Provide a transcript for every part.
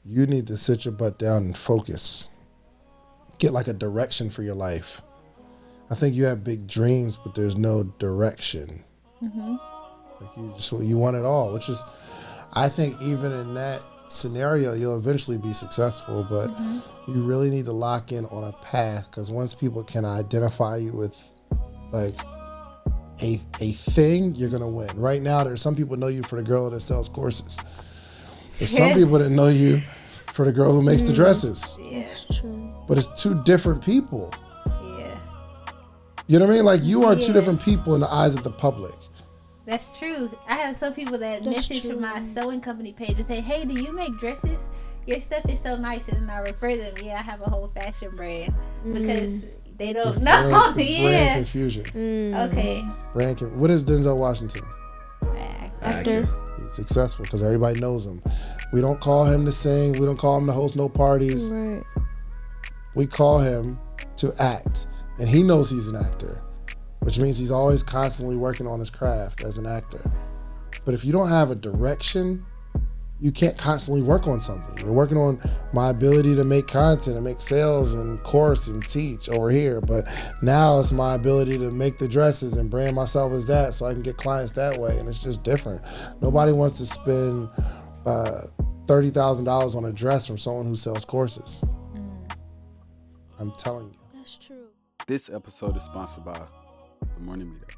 you need to sit your butt down and focus. Get like a direction for your life. I think you have big dreams, but there's no direction. Mm-hmm. Like you want it all, which is, I think even in that scenario, you'll eventually be successful, but you really need to lock in on a path, because once people can identify you with like a thing, you're gonna win. Right now, there's some people know you for the girl that sells courses. There's some people that know you for the girl who makes the dresses. Yeah, that's true. But it's two different people. Yeah. You know what I mean? Like, you are two different people in the eyes of the public. That's true. I have some people that message from my sewing company page and say, hey, do you make dresses? Your stuff is so nice. And then I refer them, I have a whole fashion brand. Because they don't know. Brand confusion. Okay. What is Denzel Washington? Actor. He's successful because everybody knows him. We don't call him to sing. We don't call him to host no parties. Right. We call him to act. And he knows he's an actor, which means he's always constantly working on his craft as an actor. But if you don't have a direction, you can't constantly work on something. You're working on my ability to make content and make sales and course and teach over here. But now it's my ability to make the dresses and brand myself as that so I can get clients that way. And it's just different. Nobody wants to spend $30,000 on a dress from someone who sells courses. I'm telling you. That's true. This episode is sponsored by The Morning Meetup.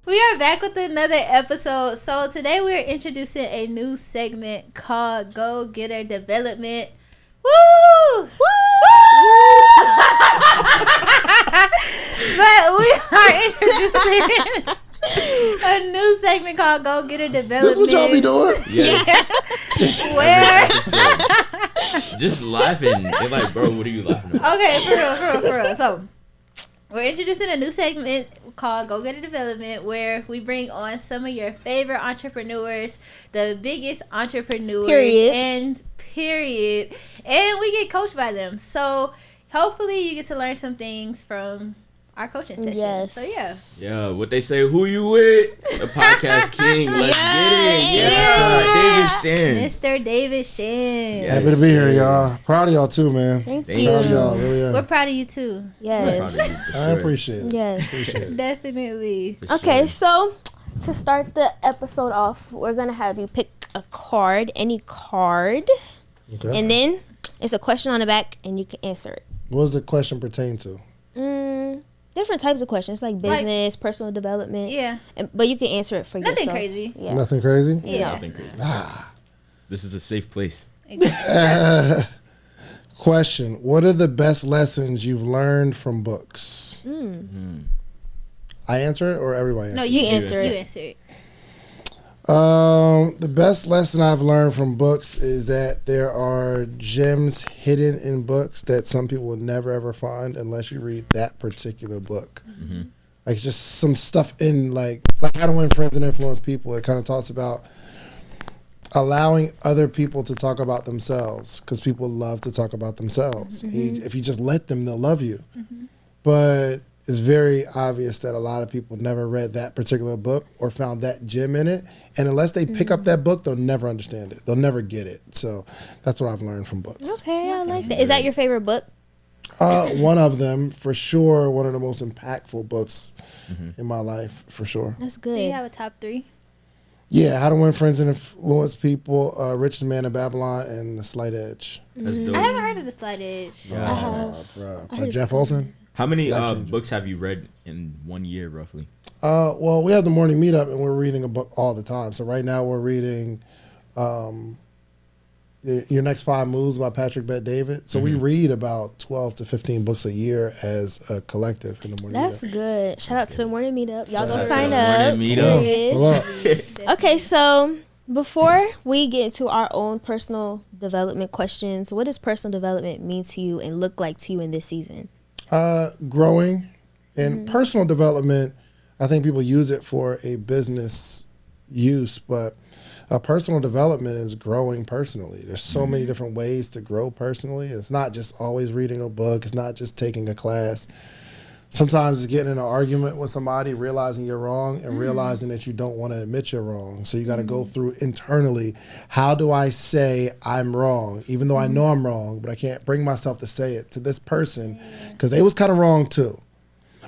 We are back with another episode. So today we're introducing a new segment called Go Getter Development. Woo! Woo! But we are introducing a new segment called Go Getter Development. This what y'all be doing? Yes. Where? Just laughing. They're like, bro, what are you laughing at? Okay, for real. So we're introducing a new segment called Go Getter Development, where we bring on some of your favorite entrepreneurs, the biggest entrepreneurs, and we get coached by them. So hopefully you get to learn some things from our coaching session. Yes. So yeah. Yeah, what they say, who you with? The podcast king. Let's get it. Yeah. David Shands. Mr. David Shands. Yes. Happy to be here, y'all. Proud of y'all too, man. Thank Thank you. Proud of y'all, really am. We're proud of you too. Yes. I appreciate it. Yes. Appreciate it. Definitely. Okay, so to start the episode off, we're going to have you pick a card, any card, Okay. and then it's a question on the back, and you can answer it. What does the question pertain to? Different types of questions, like business, personal development. Yeah. But you can answer it for yourself. Nothing crazy. Yeah. Nothing crazy? Yeah. Nothing crazy. This is a safe place. Question. What are the best lessons you've learned from books? I answer it or everybody answer No, it? you answer it. You answer it. The best lesson I've learned from books is that there are gems hidden in books that some people will never ever find unless you read that particular book. Like, it's just some stuff in like How to Win Friends and Influence People. It kind of talks about allowing other people to talk about themselves, because people love to talk about themselves. If you just let them, they'll love you. But it's very obvious that a lot of people never read that particular book or found that gem in it. And unless they pick up that book, they'll never understand it. They'll never get it. So that's what I've learned from books. Okay, I like that. Is that your favorite book? One of them, for sure, one of the most impactful books in my life, for sure. That's Do you good. have a top 3? Yeah, How to Win Friends and Influence People, Richest Man in Babylon, and The Slight Edge. That's dope. I haven't heard of The Slight Edge. By Jeff Olson. How many Life-changing. books have you read in 1 year, roughly? Well, we have the morning meetup, and we're reading a book all the time. So right now we're reading Your Next 5 Moves by Patrick Bet-David. So we read about 12 to 15 books a year as a collective in the morning That's meetup. good. Shout out to the morning meetup. Y'all go Shout out sign to the up. morning meetup. Period. Pull up. Okay, so before we get into our own personal development questions, what does personal development mean to you and look like to you in this season? Growing and personal development. I think people use it for a business use, but personal development is growing personally. There's so many different ways to grow personally. It's not just always reading a book. It's not just taking a class. Sometimes it's getting in an argument with somebody, realizing you're wrong, and realizing that you don't want to admit you're wrong. So you got to go through internally, how do I say I'm wrong, even though I know I'm wrong, but I can't bring myself to say it to this person because they was kind of wrong too.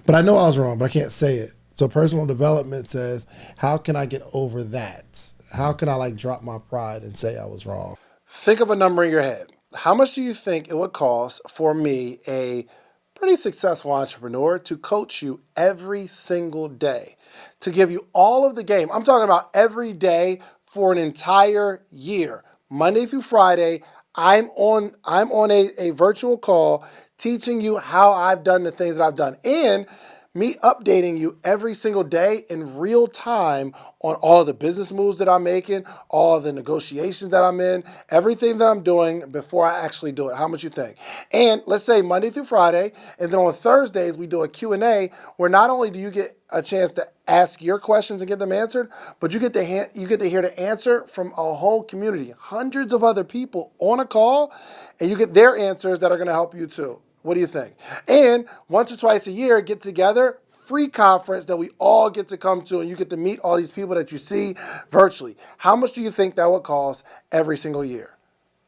But I know I was wrong, but I can't say it. So personal development says, how can I get over that? How can I like drop my pride and say I was wrong? Think of a number in your head. How much do you think it would cost for me, a pretty successful entrepreneur, to coach you every single day, to give you all of the game? I'm talking about every day for an entire year, Monday through Friday. I'm on a virtual call teaching you how I've done the things that I've done, and me updating you every single day in real time on all the business moves that I'm making, all the negotiations that I'm in, everything that I'm doing before I actually do it. How much you think? And let's say Monday through Friday, and then on Thursdays we do a Q&A where not only do you get a chance to ask your questions and get them answered, but you get to hear the answer from a whole community, hundreds of other people on a call, and you get their answers that are going to help you too. What do you think? And once or twice a year, get together, free conference that we all get to come to, and you get to meet all these people that you see virtually. How much do you think that would cost every single year?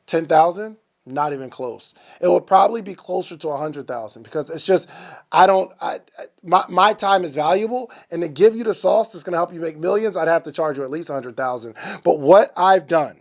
10,000? Not even close. It would probably be closer to 100,000 because it's just, my time is valuable, and to give you the sauce that's going to help you make millions, I'd have to charge you at least 100,000. But what I've done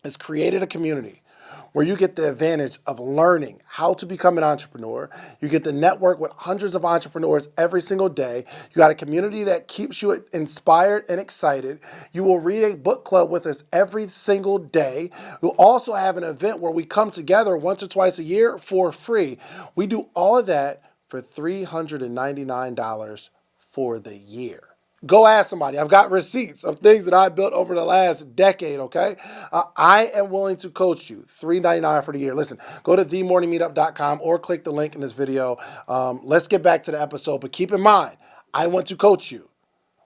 is created a community where you get the advantage of learning how to become an entrepreneur. You get to network with hundreds of entrepreneurs every single day. You got a community that keeps you inspired and excited. You will read a book club with us every single day. We'll also have an event where we come together once or twice a year for free. We do all of that for $399 for the year. Go ask somebody. I've got receipts of things that I built over the last decade, okay? I am willing to coach you. $399 for the year. Listen, go to themorningmeetup.com or click the link in this video. Let's get back to the episode, but keep in mind, I want to coach you.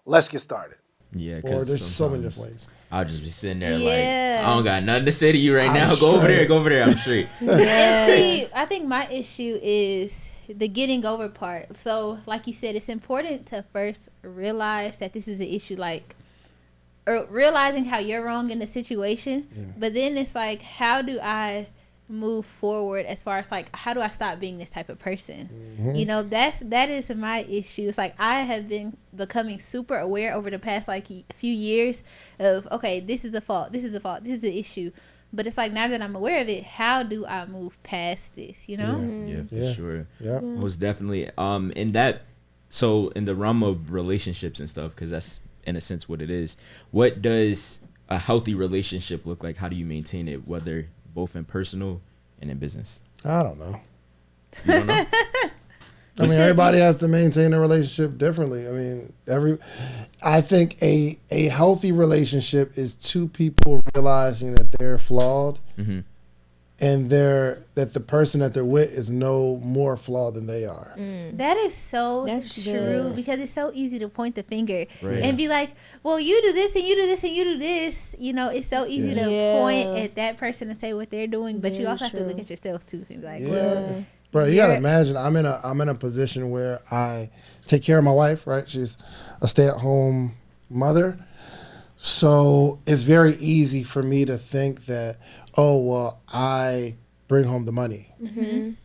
Let's get started. Yeah, Or there's so many different ways. I'll just be sitting there like, I don't got nothing to say to you right now. Go over there. I'm straight. And see, I think my issue is the getting over part. So like you said, it's important to first realize that this is an issue, like, or realizing how you're wrong in the situation. But then it's like, how do I move forward as far as like, how do I stop being this type of person? You know, that is my issue. It's like, I have been becoming super aware over the past like few years of, okay, this is a fault, this is the issue. But it's like, now that I'm aware of it, how do I move past this, you know? Yeah, for sure. Yeah. Most definitely. So in the realm of relationships and stuff, because that's in a sense what it is, what does a healthy relationship look like? How do you maintain it, whether both in personal and in business? I don't know. You don't know? I mean, everybody has to maintain a relationship differently. I mean, I think a healthy relationship is two people realizing that they're flawed, and that the person that they're with is no more flawed than they are. That is so true, because it's so easy to point the finger and be like, well, you do this and you do this and you do this. You know, it's so easy to point at that person and say what they're doing, but you also have to look at yourself too and be like, well, bro, you gotta imagine, I'm in a position where I take care of my wife, right? She's a stay-at-home mother. So it's very easy for me to think that, oh, well, I bring home the money,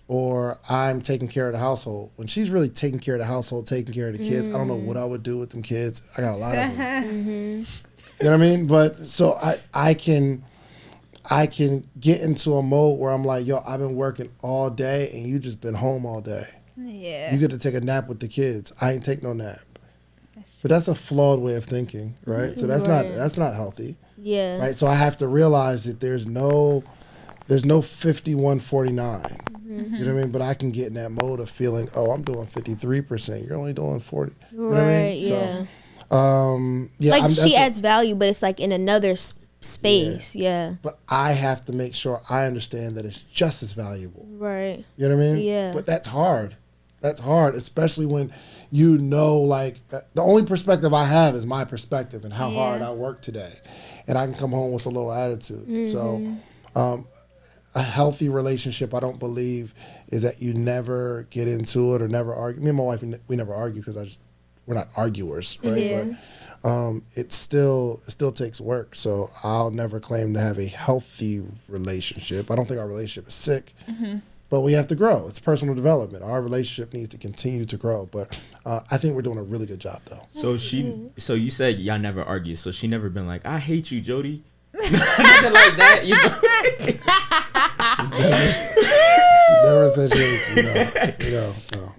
or I'm taking care of the household. When she's really taking care of the household, taking care of the kids, I don't know what I would do with them kids. I got a lot of them. You know what I mean? But so I can get into a mode where I'm like, yo, I've been working all day and you just been home all day. Yeah. You get to take a nap with the kids. I ain't take no nap. But that's a flawed way of thinking, right? So that's not healthy. Yeah. Right? So I have to realize that there's no 51-49. You know what I mean? But I can get in that mode of feeling, oh, I'm doing 53%. You're only doing 40. You know what I mean? Yeah. So, like she adds value, but it's like in another space. Yeah. But I have to make sure I understand that it's just as valuable. Right. You know what I mean? Yeah. But that's hard. That's hard, especially when you know, like, the only perspective I have is my perspective and how hard I work today. And I can come home with a little attitude. So a healthy relationship, I don't believe, is that you never get into it or never argue. Me and my wife, we never argue because we're not arguers, right? Yeah. But it still takes work. So I'll never claim to have a healthy relationship. I don't think our relationship is sick, but we have to grow. It's personal development. Our relationship needs to continue to grow. But I think we're doing a really good job, though. So you said y'all never argue. So she never been like, I hate you, Jody. Nothing like that. You know? She never said she hates me. No.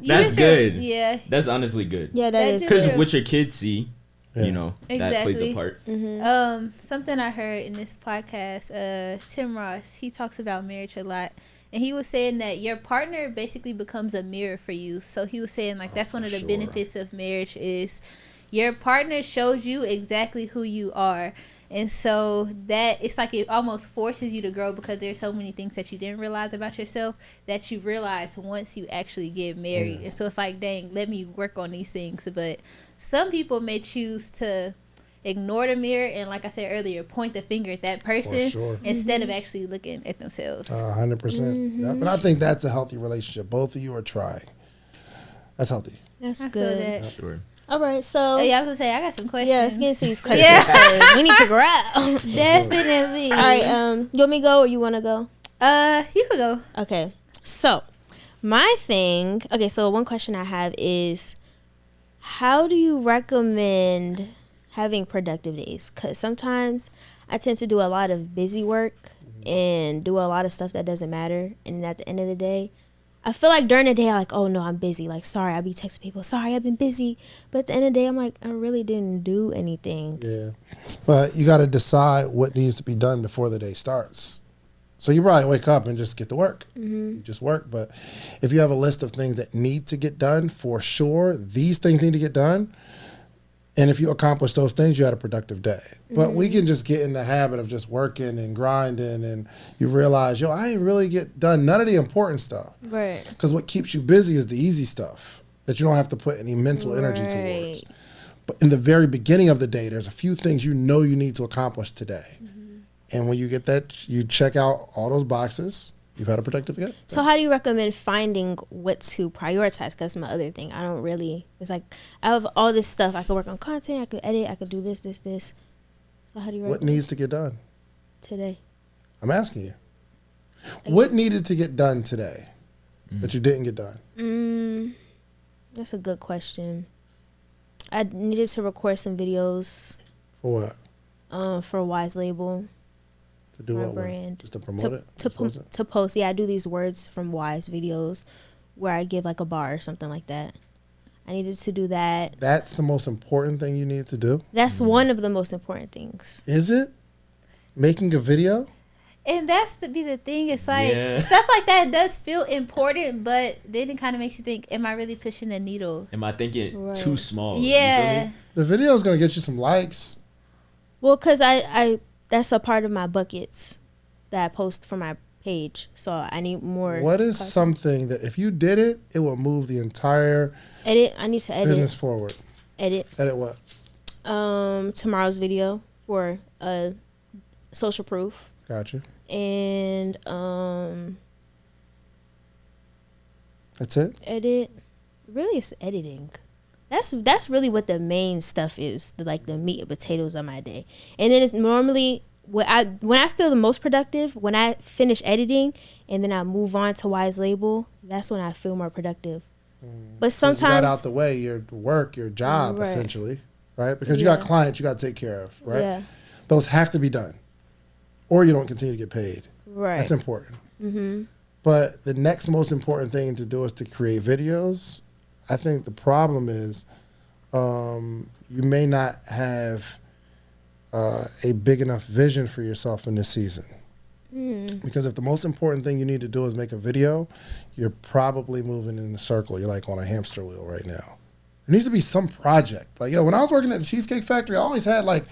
That's good. Yeah. That's honestly good. Yeah, that is. Because what your kids see, you know, that plays a part. Something I heard in this podcast, Tim Ross, he talks about marriage a lot. And he was saying that your partner basically becomes a mirror for you. So he was saying, like, that's one of the benefits of marriage is your partner shows you exactly who you are. And so that it's like it almost forces you to grow because there's so many things that you didn't realize about yourself that you realize once you actually get married. And so it's like, dang, let me work on these things. But some people may choose to ignore the mirror and, like I said earlier, point the finger at that person instead of actually looking at themselves. 100%. Yeah, but I think that's a healthy relationship. Both of you are trying. That's healthy. That's I good. feel that. Sure. All right, so Yeah, I was gonna say I got some questions. yeah, let's get into these questions. 'Cause we need to grow. Definitely. All right, you want me to go or you want to go? You could go. Okay, so my thing. Okay, so one question I have is, how do you recommend having productive days? Because sometimes I tend to do a lot of busy work and do a lot of stuff that doesn't matter, and at the end of the day, I feel like during the day, I'm like, oh no, I'm busy. Like, sorry, I'll be texting people, sorry, I've been busy. But at the end of the day, I'm like, I really didn't do anything. Yeah. But you got to decide what needs to be done before the day starts. So you probably wake up and just get to work. You just work. But if you have a list of things that need to get done, for sure, these things need to get done. And if you accomplish those things, you had a productive day. But we can just get in the habit of just working and grinding, and you realize, I ain't really get done none of the important stuff. Right. Because what keeps you busy is the easy stuff that you don't have to put any mental energy towards. But in the very beginning of the day, there's a few things you know you need to accomplish today. And when you get that, you check out all those boxes. You've had a productive day. So how do you recommend finding what to prioritize? Because that's my other thing. I don't really, it's like, I have all this stuff. I could work on content, I could edit, I could do this. So how do you recommend? What needs to get done? Today. I'm asking you. What needed to get done today that you didn't get done? That's a good question. I needed to record some videos. For what? For Wise Label. To do my what? brand. Just to promote it? To post. Yeah, I do these words from Wise videos where I give like a bar or something like that. I needed to do that. That's the most important thing you need to do? That's one of the most important things. Is it? Making a video? And that's to be the thing. It's like stuff like that does feel important, but then it kind of makes you think, am I really pushing the needle? Am I thinking too small? Yeah. You feel me? The video is going to get you some likes. Well, because I that's a part of my buckets that I post for my page. So I need more. What is something that if you did it, it will move the entire edit? I need to edit business forward. Edit what? Tomorrow's video for social proof. Gotcha. And that's it. Edit. Really, it's editing. That's really what the main stuff is, the meat and potatoes of my day. And then it's normally when I feel the most productive, when I finish editing and then I move on to Wise Label, that's when I feel more productive. But sometimes you got out the way your work, your job, essentially, right? Because you got clients you got to take care of, right? Yeah. Those have to be done, or you don't continue to get paid. Right. That's important. But the next most important thing to do is to create videos. I think the problem is you may not have a big enough vision for yourself in this season. Because if the most important thing you need to do is make a video, you're probably moving in a circle. You're like on a hamster wheel right now. There needs to be some project. Like, when I was working at the Cheesecake Factory, I always had like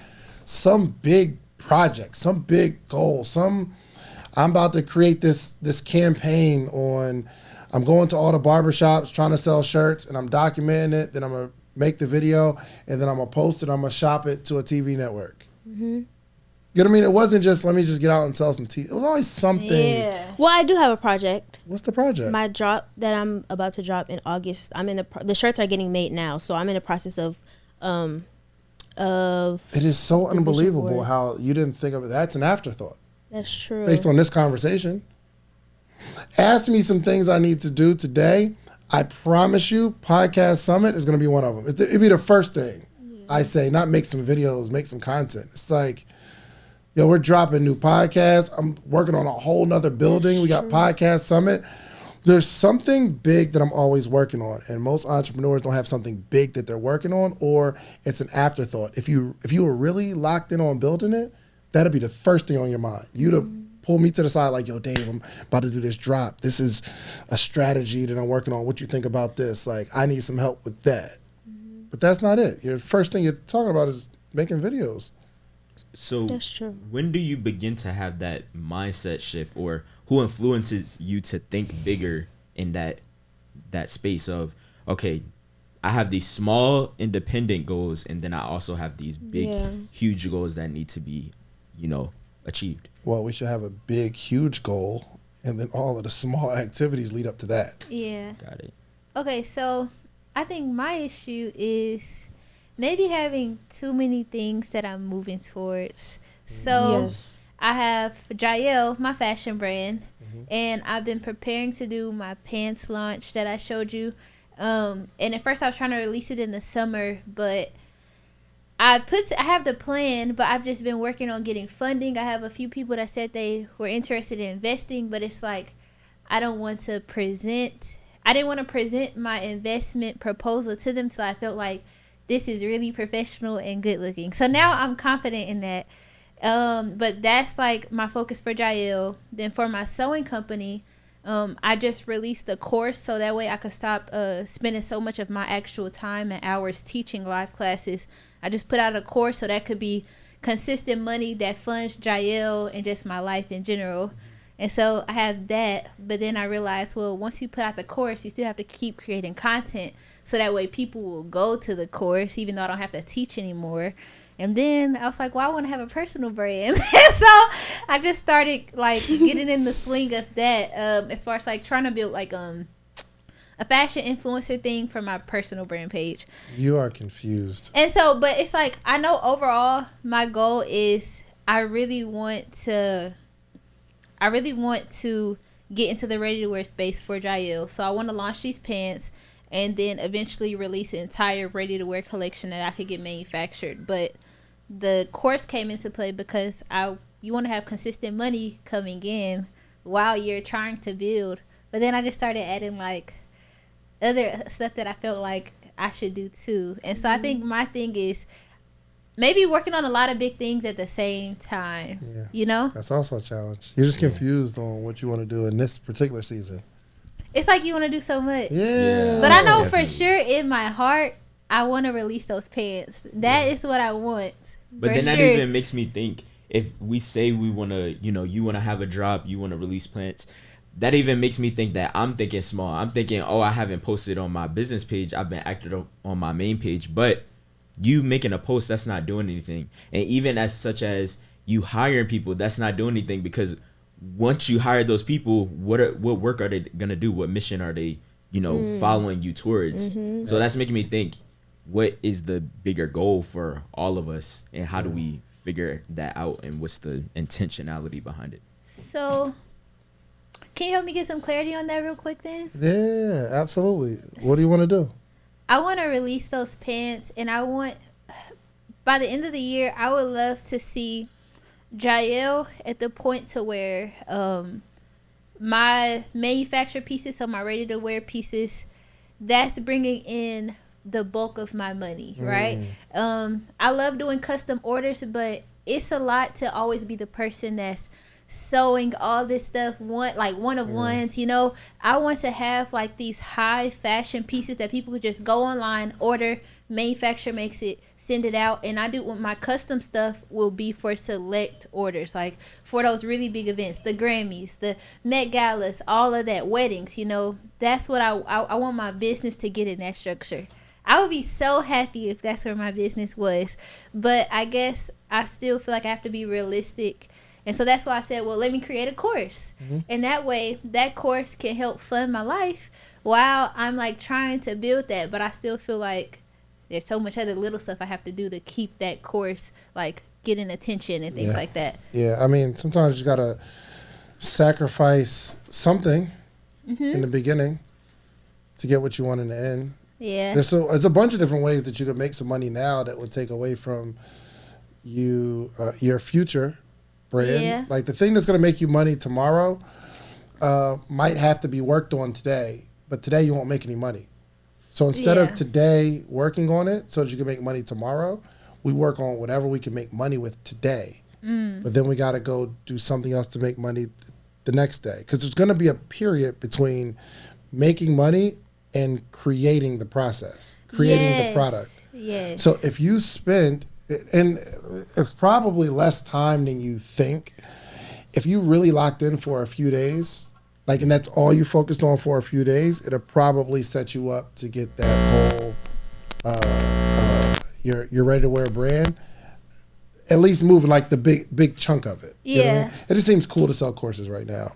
some big project, some big goal, I'm about to create this campaign on, I'm going to all the barbershops trying to sell shirts, and I'm documenting it. Then I'm going to make the video, and then I'm going to post it. I'm going to shop it to a TV network. You You know what I mean? It wasn't just, let me just get out and sell some tea. It was always something. Yeah. Well, I do have a project. What's the project? My drop that I'm about to drop in August. I'm in the shirts are getting made now, so I'm in the process of It is so the vision unbelievable board. how you didn't think of it. That's an afterthought That's true. based on this conversation. Ask me some things I need to do today. I promise you, Podcast Summit is going to be one of them. It'd be the first thing I say, not make some videos, make some content. It's like, yo, we're dropping new podcasts. I'm working on a whole nother building. We got Podcast Summit. There's something big that I'm always working on, and most entrepreneurs don't have something big that they're working on, or it's an afterthought. If you were really locked in on building it, that'd be the first thing on your mind. You'd have pulled me to the side like, yo, Dave, I'm about to do this drop. This is a strategy that I'm working on. What you think about this? Like, I need some help with that. But that's not it. Your first thing you're talking about is making videos. So That's true. when do you begin to have that mindset shift, or who influences you to think bigger in that space of, okay, I have these small independent goals, and then I also have these big, huge goals that need to be, achieved. Well, we should have a big, huge goal, and then all of the small activities lead up to that. Yeah. Got it. Okay, so I think my issue is maybe having too many things that I'm moving towards. So Yes. I have Jael, my fashion brand, and I've been preparing to do my pants launch that I showed you. And at first I was trying to release it in the summer, but I have the plan, but I've just been working on getting funding. I have a few people that said they were interested in investing, but it's like I didn't want to present my investment proposal to them till I felt like this is really professional and good looking. So now I'm confident in that. But that's like my focus for Jael. Then for my sewing company, I just released a course so that way I could stop spending so much of my actual time and hours teaching live classes. I just put out a course so that could be consistent money that funds Jael and just my life in general. And so I have that, but then I realized, well, once you put out the course, you still have to keep creating content so that way people will go to the course even though I don't have to teach anymore. And then I was like, well, I want to have a personal brand. So I just started like getting in the swing of that, as far as like trying to build like a fashion influencer thing for my personal brand page. You are confused. And so, but it's like, I know overall my goal is I really want to get into the ready to wear space for Jael. So I want to launch these pants and then eventually release an entire ready to wear collection that I could get manufactured. But the course came into play because you want to have consistent money coming in while you're trying to build. But then I just started adding like other stuff that I felt like I should do too. And so I think my thing is maybe working on a lot of big things at the same time. Yeah. You know? That's also a challenge. You're just confused on what you want to do in this particular season. It's like you want to do so much. Yeah. But I know Definitely. for sure in my heart, I want to release those pants. That is what I want. But for then that sure. even makes me think, if we say we want to, you want to have a drop, you want to release plants, that even makes me think that I'm thinking small. I'm thinking, oh, I haven't posted on my business page. I've been active on my main page. But you making a post, that's not doing anything. And even as such as you hiring people, that's not doing anything, because once you hire those people, what work are they going to do? What mission are they, following you towards? So that's making me think, what is the bigger goal for all of us, and how do we figure that out, and what's the intentionality behind it? So, can you help me get some clarity on that real quick then? Yeah, absolutely. What do you want to do? I want to release those pants, and I want, by the end of the year, I would love to see Jael at the point to where my manufactured pieces, so my ready-to-wear pieces, that's bringing in the bulk of my money, right? I love doing custom orders, but it's a lot to always be the person that's sewing all this stuff one of ones. I want to have like these high fashion pieces that people could just go online, order, manufacturer makes it, send it out, and I do my custom stuff will be for select orders, like for those really big events, the Grammys, the Met Galas, all of that, weddings. That's what I want my business to get in that structure. I would be so happy if that's where my business was. But I guess I still feel like I have to be realistic. And so that's why I said, well, let me create a course. And that way, that course can help fund my life while I'm like trying to build that. But I still feel like there's so much other little stuff I have to do to keep that course like getting attention and things like that. Yeah, I mean, sometimes you gotta sacrifice something in the beginning to get what you want in the end. Yeah. There's a bunch of different ways that you could make some money now that would take away from you your future brand. Yeah. Like the thing that's gonna make you money tomorrow might have to be worked on today, but today you won't make any money. So instead of today working on it so that you can make money tomorrow, we work on whatever we can make money with today. But then we got to go do something else to make money the next day. Because there's going to be a period between making money and creating the process, creating the product. Yes. So if you spend, and it's probably less time than you think, if you really locked in for a few days, like, and that's all you focused on for a few days, it'll probably set you up to get that whole, you're ready to wear a brand, at least moving like the big chunk of it. You know what I mean? It just seems cool to sell courses right now.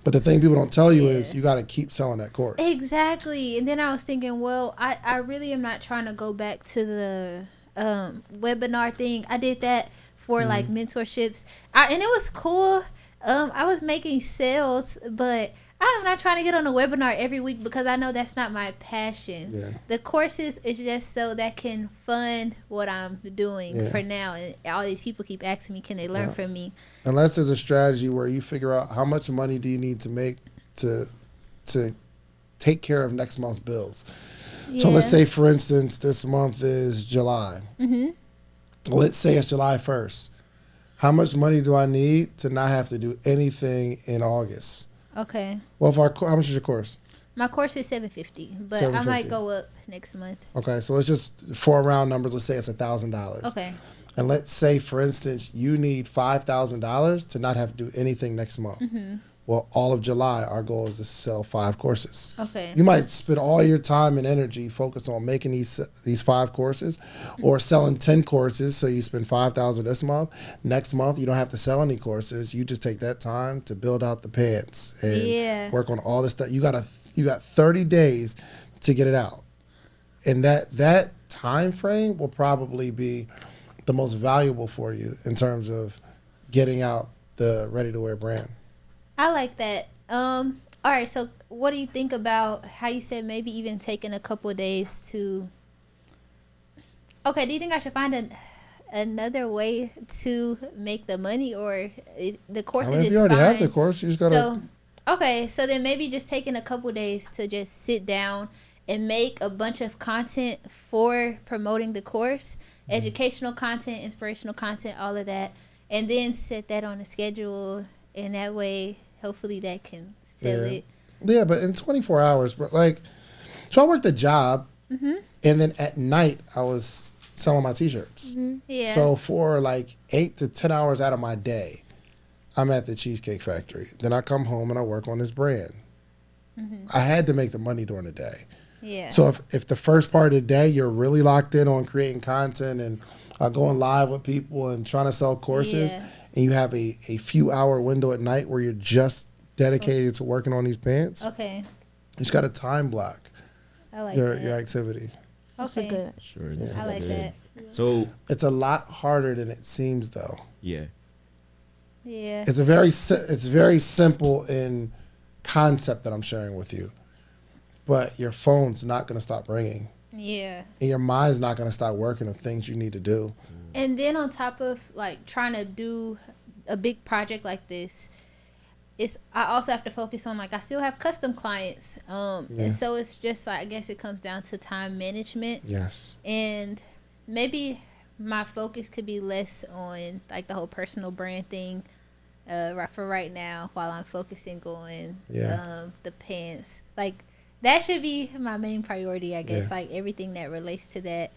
But the thing people don't tell you is you got to keep selling that course. Exactly. And then I was thinking, well, I really am not trying to go back to the webinar thing. I did that for like mentorships. And it was cool. I was making sales, but I'm not trying to get on a webinar every week because I know that's not my passion. Yeah. The courses is just so that can fund what I'm doing for now. And all these people keep asking me, can they learn from me? Unless there's a strategy where you figure out how much money do you need to make to take care of next month's bills. So let's say, for instance, this month is July. Let's say it's July 1st. How much money do I need to not have to do anything in August? Okay. Well, how much is your course? My course is $750, but I might go up next month. Okay, so let's just, for round numbers, let's say it's $1,000. Okay. And let's say, for instance, you need $5,000 to not have to do anything next month. Well, all of July, our goal is to sell 5 courses. Okay. You might spend all your time and energy focused on making these 5 courses, or selling 10 courses. So you spend $5,000 this month. Next month, you don't have to sell any courses. You just take that time to build out the Painz and work on all this stuff. You got 30 days to get it out, and that time frame will probably be the most valuable for you in terms of getting out the ready-to-wear brand. I like that. All right, so what do you think about how you said maybe even taking a couple of days to... Okay, do you think I should find another way to make the money, or the course is if you already have the course, you just got to... Okay, so then maybe just taking a couple of days to just sit down and make a bunch of content for promoting the course, educational content, inspirational content, all of that, and then set that on a schedule, and that way... Hopefully that can sell it. Yeah, but in 24 hours, bro, like, so I worked a job, and then at night I was selling my T-shirts. Yeah. So for like 8 to 10 hours out of my day, I'm at the Cheesecake Factory. Then I come home and I work on this brand. I had to make the money during the day. Yeah. So if the first part of the day you're really locked in on creating content and going live with people and trying to sell courses, and you have a few hour window at night where you're just dedicated to working on these Painz, okay, you just got to time block your activity. Okay. Good. Sure. I like that. So It's a lot harder than it seems, though. yeah. Yeah. It's very simple in concept that I'm sharing with you, but your phone's not going to stop ringing. Yeah. And your mind's not going to stop working on things you need to do. And then on top of like trying to do a big project like this, I also have to focus on, like, I still have custom clients. And so it's just like, I guess it comes down to time management. Yes. And maybe my focus could be less on like the whole personal brand thing for right now, while I'm focusing on the Painz. Like, that should be my main priority, I guess, like everything that relates to that.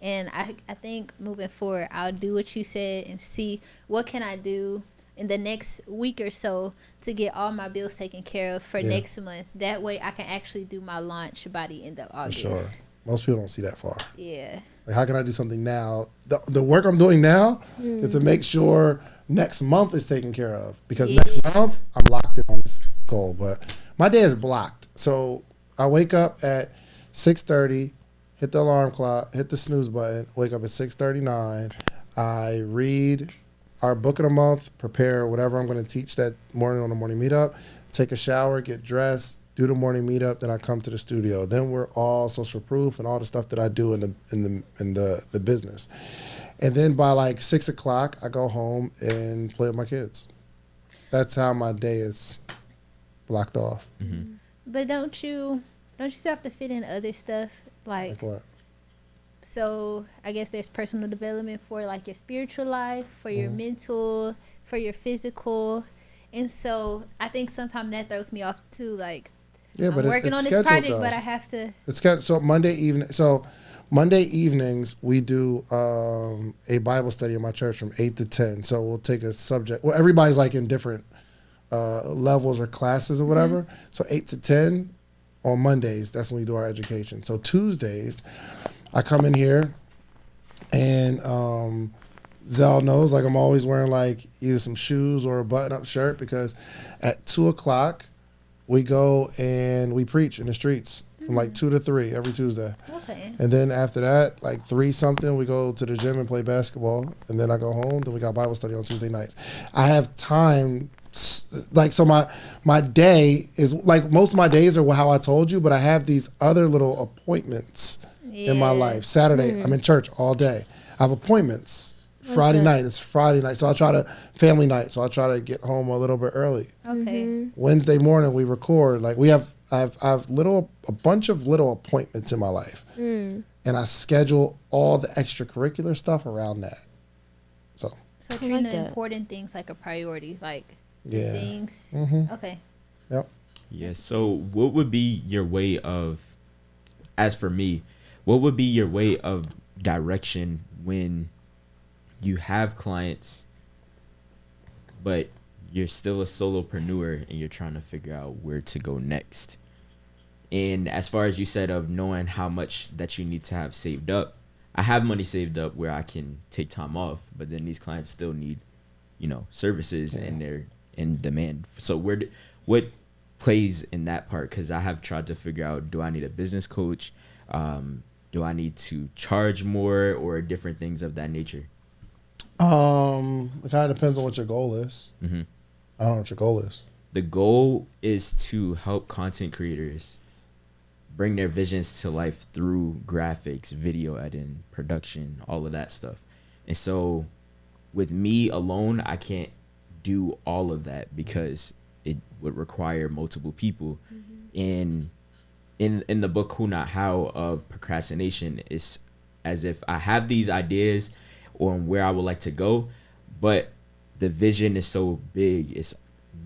And I think moving forward, I'll do what you said and see what can I do in the next week or so to get all my bills taken care of for next month. That way I can actually do my launch by the end of August. For sure. Most people don't see that far. Yeah. Like, how can I do something now? The work I'm doing now is to make sure next month is taken care of. Because next month, I'm locked in on this goal. But my day is blocked. So I wake up at 6:30, hit the alarm clock, hit the snooze button, wake up at 6:39. I read our book of the month, prepare whatever I'm going to teach that morning on the morning meetup, take a shower, get dressed, do the morning meetup, then I come to the studio. Then we're all social proof and all the stuff that I do in the business. And then by like 6 o'clock, I go home and play with my kids. That's how my day is blocked off. Mm-hmm. But don't you still have to fit in other stuff Like what? So I guess there's personal development for like your spiritual life, for your mental, for your physical, and so I think sometimes that throws me off too. Like, Yeah, I'm but working it's on this scheduled, project, though. but I have to. It's scheduled. So Monday evening. So Monday evenings we do a Bible study in my church from 8 to 10. So we'll take a subject. Well, everybody's like in different levels or classes or whatever. So 8 to 10 on Mondays. That's when we do our education. So Tuesdays, I come in here and Zell knows, like, I'm always wearing like either some shoes or a button-up shirt because at 2 o'clock we go and we preach in the streets from like 2 to 3 every Tuesday. Okay. And then after that, like 3 something, we go to the gym and play basketball. And then I go home. Then we got Bible study on Tuesday nights. I have time. Like, so my day is like, most of my days are how I told you, but I have these other little appointments in my life. Saturday, I'm in church all day. I have appointments. Friday night, it's Friday night. So I try to, family night. So I try to get home a little bit early. Okay. Wednesday morning, we record. Like, I have a bunch of little appointments in my life. And I schedule all the extracurricular stuff around that. So treating like the that. important things like a priority, like yeah. things. Okay. Yep. Yeah. So what would be your way of, as for me, what would be your way of direction when you have clients, but you're still a solopreneur and you're trying to figure out where to go next? And as far as you said of knowing how much that you need to have saved up, I have money saved up where I can take time off, but then these clients still need, services and they're in demand. So what plays in that part? Because I have tried to figure out, do I need a business coach? Do I need to charge more or different things of that nature? It kind of depends on what your goal is. Mm-hmm. I don't know what your goal is. The goal is to help content creators bring their visions to life through graphics, video editing, production, all of that stuff. And so with me alone, I can't do all of that because it would require multiple people. And in the book Who Not How of procrastination, is as if I have these ideas on where I would like to go, but the vision is so big. It's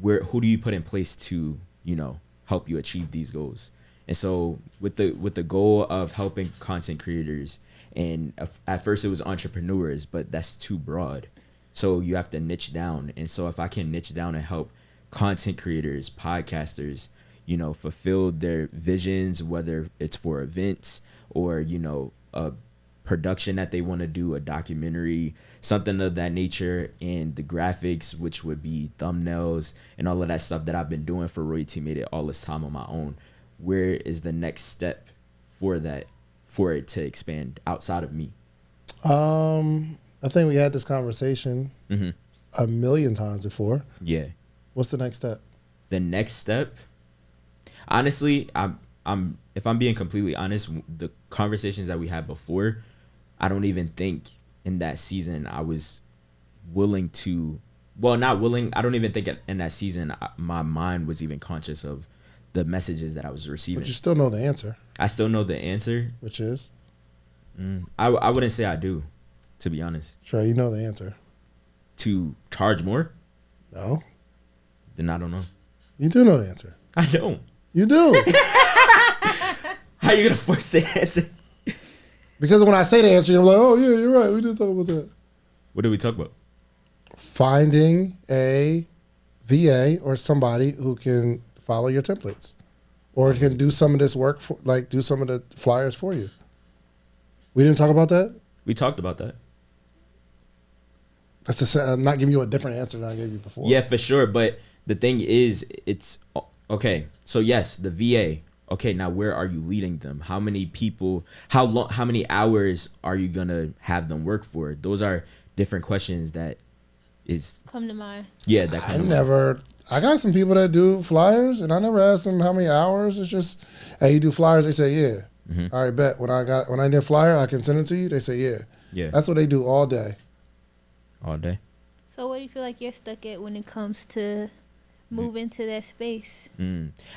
who do you put in place to help you achieve these goals? And so with the goal of helping content creators, and at first it was entrepreneurs, but that's too broad. So you have to niche down. And so if I can niche down and help content creators, podcasters, fulfill their visions, whether it's for events or, a production that they want to do, a documentary, something of that nature, and the graphics, which would be thumbnails and all of that stuff that I've been doing for Royalty Made It all this time on my own. Where is the next step for that, for it to expand outside of me? I think we had this conversation a million times before. Yeah. What's the next step? The next step, honestly, I'm if I'm being completely honest, the conversations that we had before, I don't even think in that season I was willing to, not willing. I don't even think in that season my mind was even conscious of the messages that I was receiving. But you still know the answer. I still know the answer. Which is? I wouldn't say I do, to be honest. Sure, you know the answer. To charge more? No. Then I don't know. You do know the answer. I don't. You do. How are you going to force the answer? Because when I say the answer, you're like, oh, yeah, you're right. We did talk about that. What did we talk about? Finding a VA or somebody who can follow your templates or can do some of this work, do some of the flyers for you. We didn't talk about that? We talked about that. That's I'm not giving you a different answer than I gave you before. Yeah, for sure. But the thing is, it's okay. So yes, the VA. Okay, now where are you leading them? How many people? How long? How many hours are you gonna have them work for? Those are different questions that is come to mind. Yeah, that come to mind. I got some people that do flyers, and I never asked them how many hours. It's just, hey, you do flyers? They say, yeah. Mm-hmm. All right, bet. When I need a flyer, I can send it to you. They say, yeah. Yeah. That's what they do all day. All day. So what do you feel like you're stuck at when it comes to moving to that space?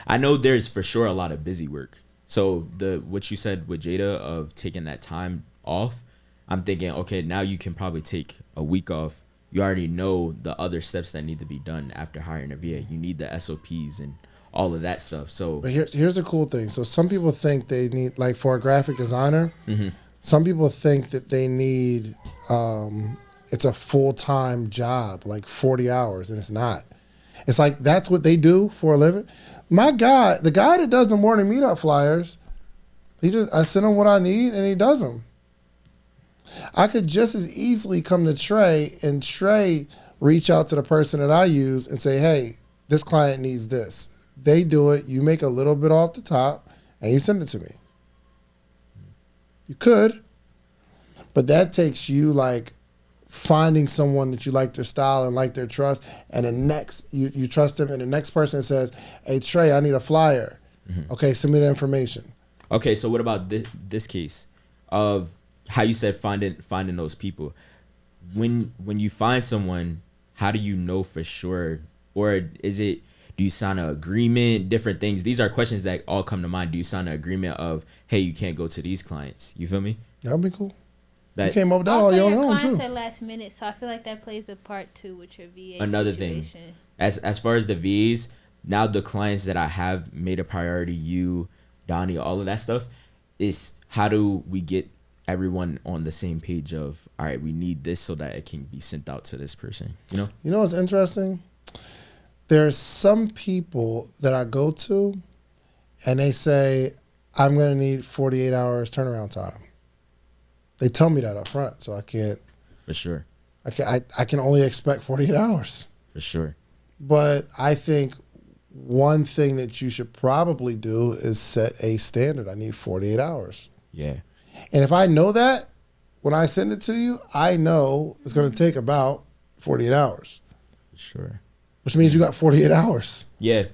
I know there's for sure a lot of busy work. So what you said with Jada of taking that time off, I'm thinking, okay, now you can probably take a week off. You already know the other steps that need to be done after hiring a VA. You need the SOPs and all of that stuff. So but here's the cool thing. So some people think they need, like for a graphic designer, some people think that they need, it's a full-time job, like 40 hours, and it's not. It's like that's what they do for a living. My guy, the guy that does the morning meetup flyers, I send him what I need and he does them. I could just as easily come to Trey and Trey reach out to the person that I use and say, hey, this client needs this. They do it. You make a little bit off the top and you send it to me. You could, but that takes you like finding someone that you like their style and like their trust, and the next you trust them, and the next person says, hey Trey, I need a flyer. Okay, send me the information. Okay, so what about this case of how you said finding those people? When you find someone, how do you know for sure? Or do you sign an agreement? Different things. These are questions that all come to mind. Do you sign an agreement of, hey, you can't go to these clients? You feel me? That would be cool. That you came up with that Also, on your your own clients too. at last minute, so I feel like that plays a part too with your VA another situation. thing. As far as the VAs, now the clients that I have made a priority, you, Donnie, all of that stuff, is how do we get everyone on the same page of, all right, we need this so that it can be sent out to this person, you know? You know what's interesting? There's some people that I go to and they say, I'm going to need 48 hours turnaround time. They tell me that up front, so I can't. For sure. I can only expect 48 hours. For sure. But I think one thing that you should probably do is set a standard. I need 48 hours. Yeah. And if I know that, when I send it to you, I know it's going to take about 48 hours. For sure. Which means you got 48 hours. Yeah.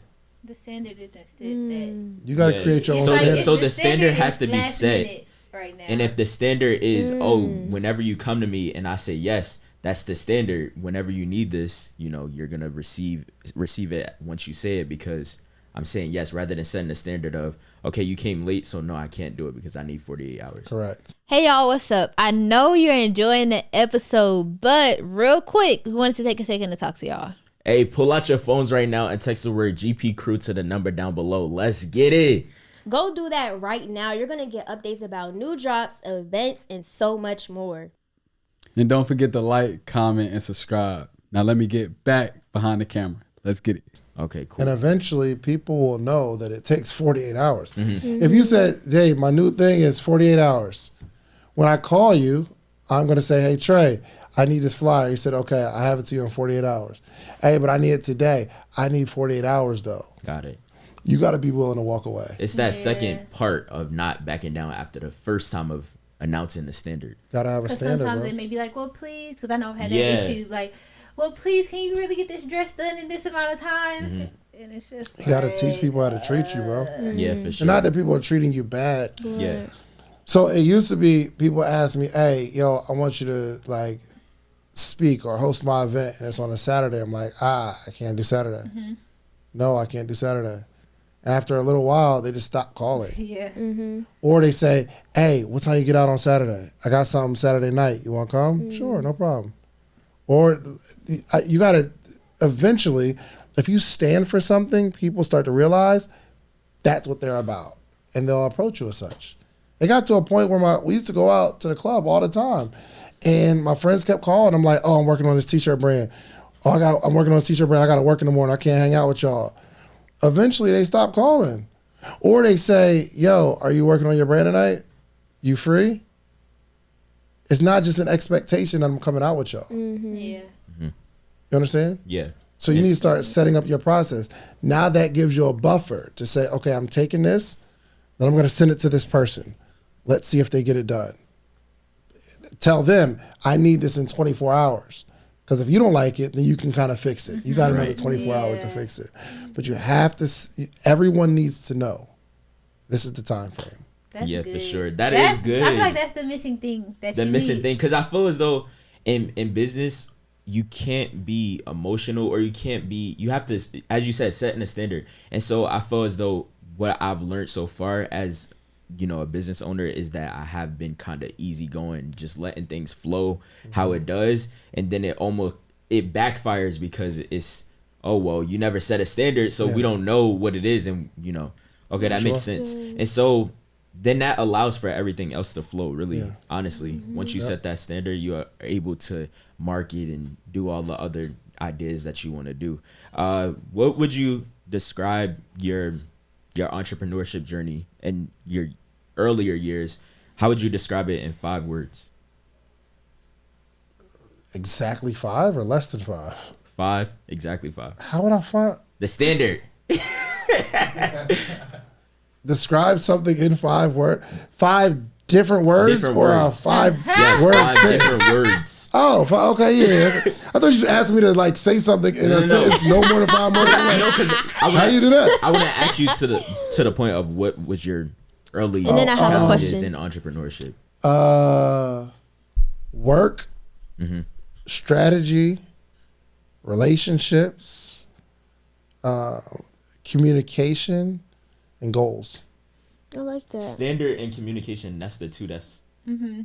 The standard is instead that You got to create your own It's like standard. So if the standard has is to be last set. minute right now. And if the standard is, whenever you come to me and I say yes, that's the standard. Whenever you need this, you know, you're gonna receive it once you say it, because I'm saying yes, rather than setting the standard of, okay, you came late, so no, I can't do it because I need 48 hours. Correct. Hey y'all, what's up? I know you're enjoying the episode, but real quick, we wanted to take a second to talk to y'all. Hey, pull out your phones right now and text the word GP Crew to the number down below. Let's get it. Go do that right now. You're going to get updates about new drops, events, and so much more. And don't forget to like, comment, and subscribe. Now let me get back behind the camera. Let's get it. Okay, cool. And eventually people will know that it takes 48 hours. If you said, hey, my new thing is 48 hours. When I call you, I'm going to say, hey, Trey, I need this flyer. You said, okay, I have it to you in 48 hours. Hey, but I need it today. I need 48 hours, though. Got it. You got to be willing to walk away. It's that second part of not backing down after the first time of announcing the standard. Got to have a Because standard, sometimes bro. they may be like, well, please, because I know I've had that Yeah. issue. Like, well, please, can you really get this dress done in this amount of time? And it's just You got to like, teach people how to treat you, bro. Yeah, for sure. And not that people are treating you bad. Yeah. So it used to be people ask me, hey, yo, I want you to, like, speak or host my event, and it's on a Saturday. I'm like, I can't do Saturday. No, I can't do Saturday. And after a little while, they just stop calling. Yeah. Or they say, hey, what time you get out on Saturday? I got something Saturday night. You want to come? Sure, no problem. Or you got to eventually, if you stand for something, people start to realize that's what they're about. And they'll approach you as such. It got to a point where we used to go out to the club all the time. And my friends kept calling. I'm like, oh, I'm working on this t-shirt brand. Oh, I'm working on this t-shirt brand. I got to work in the morning. I can't hang out with y'all. Eventually, they stop calling. Or they say, yo, are you working on your brand tonight? You free? It's not just an expectation that I'm coming out with y'all. Yeah. You understand? Yeah. So you need to start setting up your process. Now that gives you a buffer to say, okay, I'm taking this, then I'm going to send it to this person. Let's see if they get it done. Tell them, I need this in 24 hours. Because if you don't like it, then you can kind of fix it. You got another 24 hours to fix it. But you have to, everyone needs to know this is the time frame. That's yeah, good. for sure. That's good. I feel like that's the missing thing. Because I feel as though in business, you can't be emotional, or you have to, as you said, setting a standard. And so I feel as though what I've learned so far as, a business owner is that I have been kind of easygoing, just letting things flow how it does. And then it backfires because it's, oh, well, you never set a standard, so we don't know what it is. And, okay, that makes sense. And so then that allows for everything else to flow, really, honestly. Once you set that standard, you are able to market and do all the other ideas that you want to do. What would you describe your entrepreneurship journey and your earlier years? How would you describe it in 5 words? Exactly 5 or less than 5? 5, exactly 5. How would I find The standard. describe something in 5 words? 5 different words Different or words. a 5 Yes, word 5 sentence? different words. Oh, okay, yeah. I thought you just asked me to like say something in a sentence no more than 5 words. How do you do that? I want to ask you to the point of what was your early And then I have a challenges question. in entrepreneurship. Work, strategy, relationships, communication, and goals. I like that. Standard and communication, that's the 2 that's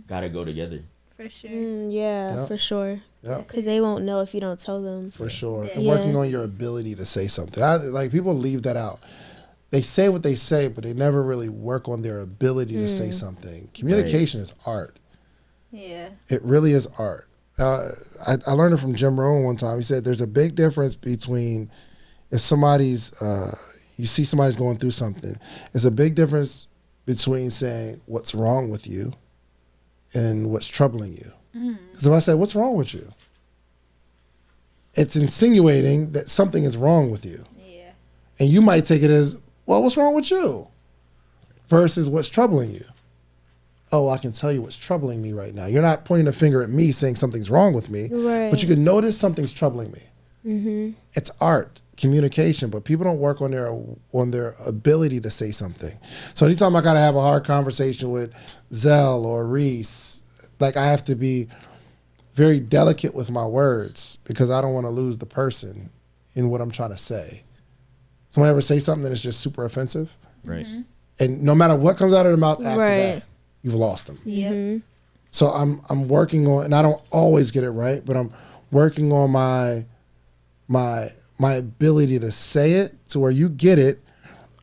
gotta go together. For sure. Yeah, for sure. Yeah. Because they won't know if you don't tell them. For sure. Yeah. And working on your ability to say something. Like people leave that out. They say what they say, but they never really work on their ability to say something. Communication is art. Yeah. It really is art. I learned it from Jim Rohn one time. He said there's a big difference between if somebody's, you see somebody's going through something, there's a big difference between saying what's wrong with you and what's troubling you. Because if I say, what's wrong with you? It's insinuating that something is wrong with you. Yeah. And you might take it as, well, what's wrong with you? Versus what's troubling you. Oh, I can tell you what's troubling me right now. You're not pointing a finger at me saying something's wrong with me, Right. but you can notice something's troubling me. It's art, communication, but people don't work on their ability to say something. So anytime I got to have a hard conversation with Zell or Reese, like I have to be very delicate with my words because I don't want to lose the person in what I'm trying to say. Someone ever say something that's just super offensive? Right. And no matter what comes out of their mouth after Right. that, you've lost them. Yeah. So I'm working on, and I don't always get it right, but I'm working on my ability to say it to where you get it,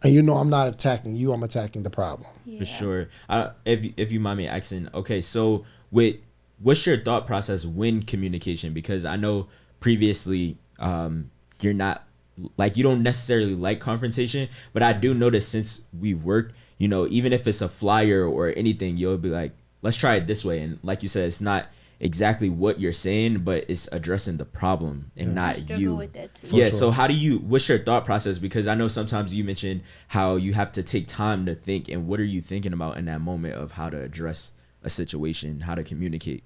and you know I'm not attacking you, I'm attacking the problem. For sure. If you mind me asking, okay, so what's your thought process when communication? Because I know previously you're not, like, you don't necessarily like confrontation, but I do notice since we've worked, even if it's a flyer or anything, you'll be like, let's try it this way. And like you said, it's not exactly what you're saying, but it's addressing the problem and not you. With that too. Yeah. So what's your thought process? Because I know sometimes you mentioned how you have to take time to think, and what are you thinking about in that moment of how to address a situation, how to communicate?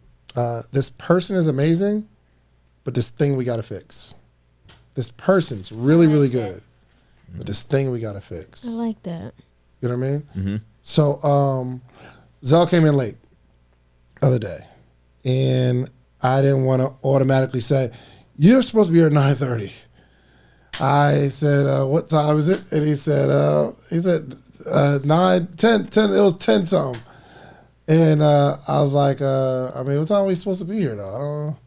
This person is amazing, but this thing we got to fix. This person's really, really good, but this thing we got to fix. I like that. You know what I mean? So Zell came in late the other day, and I didn't want to automatically say, you're supposed to be here at 9:30. I said, what time is it? And he said 9, 10, it was 10 something. And I was like, what time are we supposed to be here though? I don't know.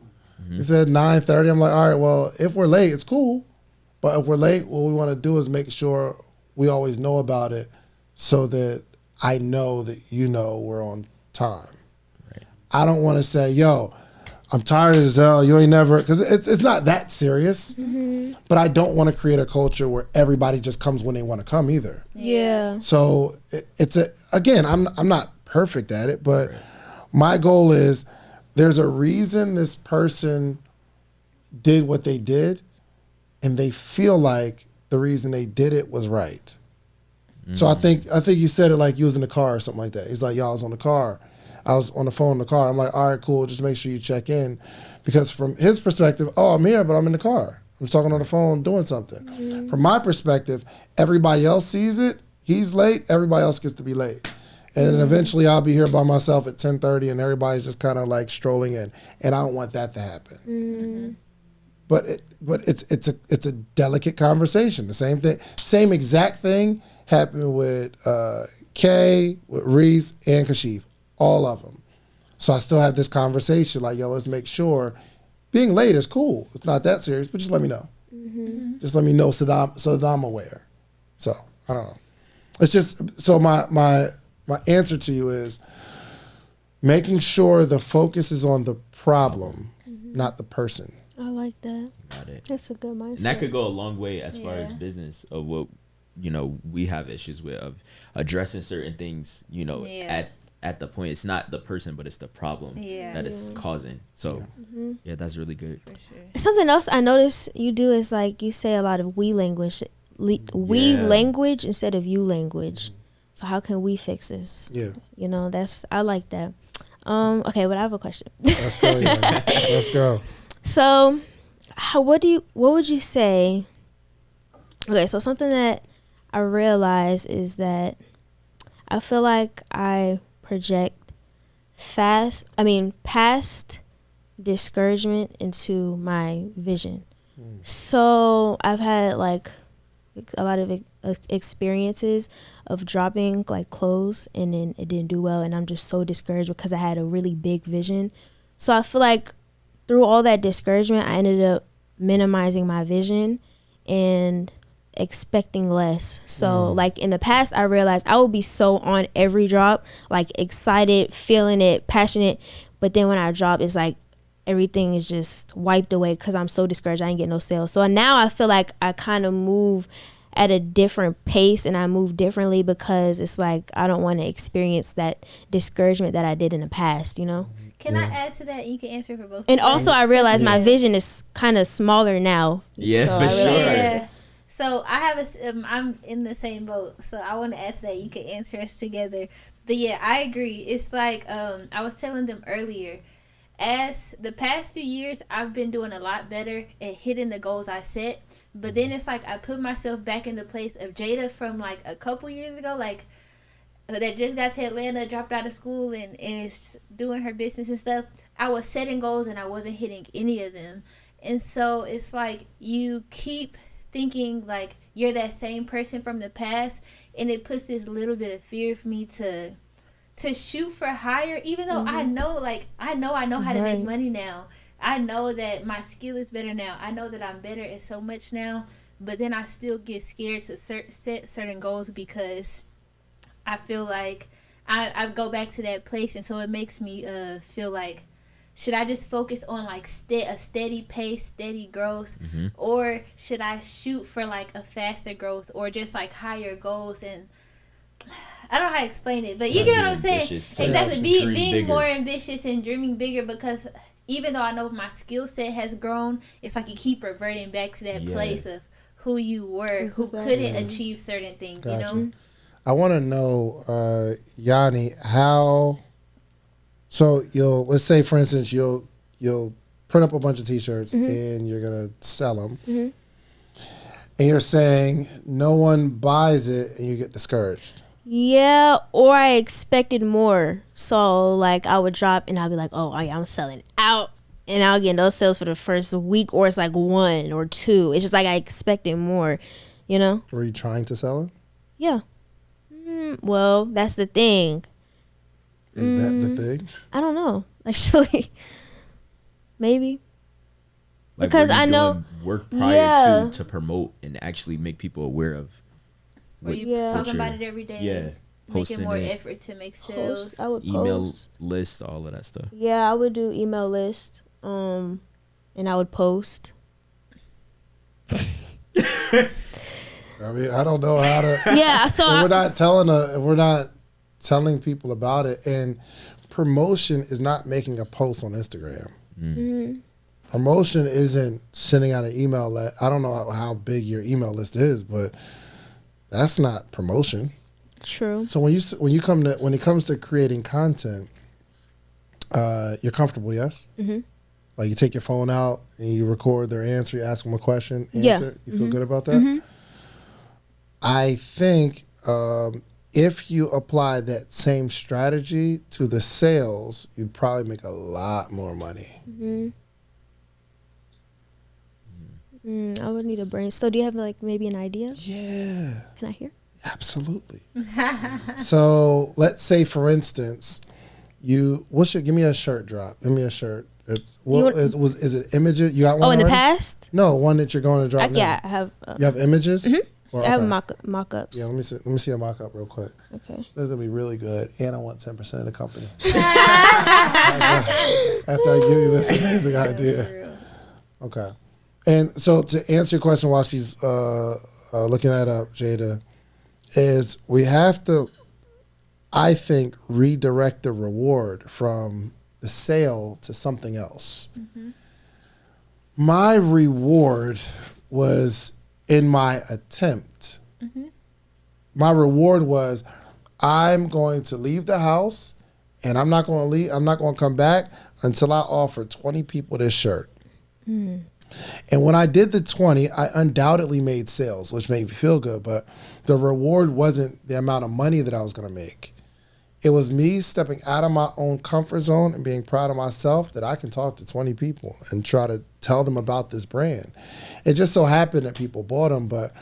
He said 9:30. I'm like, all right, well, if we're late, it's cool. But if we're late, what we want to do is make sure we always know about it so that I know that we're on time. Right. I don't want to say, yo, I'm tired as hell. You ain't never, because it's not that serious. But I don't want to create a culture where everybody just comes when they want to come either. Yeah. So I'm not perfect at it, but My goal is there's a reason this person did what they did, and they feel like the reason they did it was right. So I think you said it like you was in the car or something like that. He's like, "Yo, I was on the car. I was on the phone in the car." I'm like, "All right, cool. Just make sure you check in," because from his perspective, "Oh, I'm here, but I'm in the car. I'm talking on the phone doing something." From my perspective, everybody else sees it. He's late. Everybody else gets to be late. And then eventually I'll be here by myself at 10:30 and everybody's just kind of like strolling in. And I don't want that to happen. But it's a delicate conversation. The same thing, same exact thing happened with Kay, with Reese, and Kashif. All of them. So I still have this conversation like, yo, let's make sure. Being late is cool. It's not that serious, but just let me know. Just let me know so that I'm aware. So, I don't know. It's just, so my answer to you is making sure the focus is on the problem, not the person. I like that. Got it. That's a good mindset. And that could go a long way as far as business of what, we have issues with, of addressing certain things, at the point. It's not the person, but it's the problem that it's causing. So, that's really good. For sure. Something else I noticed you do is like you say a lot of we language. Language instead of you language. So how can we fix this? Yeah. I like that. Okay, but I have a question. Let's go, Let's go. So what would you say? Okay, so something that I realize is that I feel like I project past discouragement into my vision. So I've had like a lot of experiences of dropping like clothes and then it didn't do well and I'm just so discouraged because I had a really big vision. So I feel like through all that discouragement, I ended up minimizing my vision and expecting less. So like in the past, I realized I would be so on every drop, like excited, feeling it, passionate. But then when I drop, it's like everything is just wiped away because I'm so discouraged. I ain't get no sales. So now I feel like I kind of move at a different pace and I move differently because it's like I don't want to experience that discouragement that I did in the past, Can I add to that? You can answer for both. And also I realize my vision is kind of smaller now. Yeah, so for sure. Yeah. So I have I'm in the same boat. So I want to ask that. You can answer us together. But yeah, I agree. It's like I was telling them earlier. As the past few years, I've been doing a lot better at hitting the goals I set. But then it's like I put myself back in the place of Jada from like a couple years ago, like that just got to Atlanta, dropped out of school, and is doing her business and stuff. I was setting goals and I wasn't hitting any of them. And so it's like you keep thinking like you're that same person from the past, and it puts this little bit of fear for me to shoot for higher, even though I know how to make money now. I know that my skill is better now. I know that I'm better at so much now, but then I still get scared to set certain goals because I feel like I go back to that place, and so it makes me feel like, should I just focus on like a steady pace, steady growth, or should I shoot for like a faster growth or just like higher goals? And I don't know how to explain it, but you get what I'm saying. Exactly, being more ambitious and dreaming bigger, because even though I know my skill set has grown, it's like you keep reverting back to that place of who you were, who couldn't achieve certain things. Gotcha. I want to know, Yanni, how. So let's say, for instance, you'll print up a bunch of T-shirts and you're gonna sell them, and you're saying no one buys it, and you get discouraged. Yeah, or I expected more. So like I would drop and I'll be like, oh yeah, I'm selling out, and I'll get no sales for the first week, or it's like 1 or 2. It's just like I expected more, Were you trying to sell it? Yeah. Well, that's the thing. Is that the thing? I don't know, actually. Maybe. Like, because I know work prior to promote and actually make people aware of. Were you talking about it every day? Yeah. Making more effort to make sales. I would email list, all of that stuff. Yeah, I would do email list. And I would post. I mean, I don't know how to. Yeah, so we're not telling people about it, and promotion is not making a post on Instagram. Promotion isn't sending out an email. I don't know how big your email list is, but that's not promotion. True. So when it comes to creating content, you're comfortable, yes? Mm-hmm. Like you take your phone out and you record their answer, you ask them a question, answer. You feel good about that? I think if you apply that same strategy to the sales, you'd probably make a lot more money. I would need a brain. So do you have like maybe an idea? Yeah. Can I hear? Absolutely. So let's say, for instance, give me a shirt drop. Give me a shirt. Is it images? You got one? Oh, in the already? past? No, one that you're going to drop now. Yeah, I have. You have images? Or, I have okay. mock-ups. Yeah, let me see a mock-up real quick. Okay. This is gonna be really good, and I want 10% of the company. After I give you this amazing idea. Okay. And so to answer your question while she's looking that up, Jada, is we have to, I think, redirect the reward from the sale to something else. My reward was in my attempt. My reward was I'm going to leave the house and I'm not going to come back until I offer 20 people this shirt. And when I did the 20, I undoubtedly made sales, which made me feel good, but the reward wasn't the amount of money that I was going to make. It was me stepping out of my own comfort zone and being proud of myself that I can talk to 20 people and try to tell them about this brand. It just so happened that people bought them, but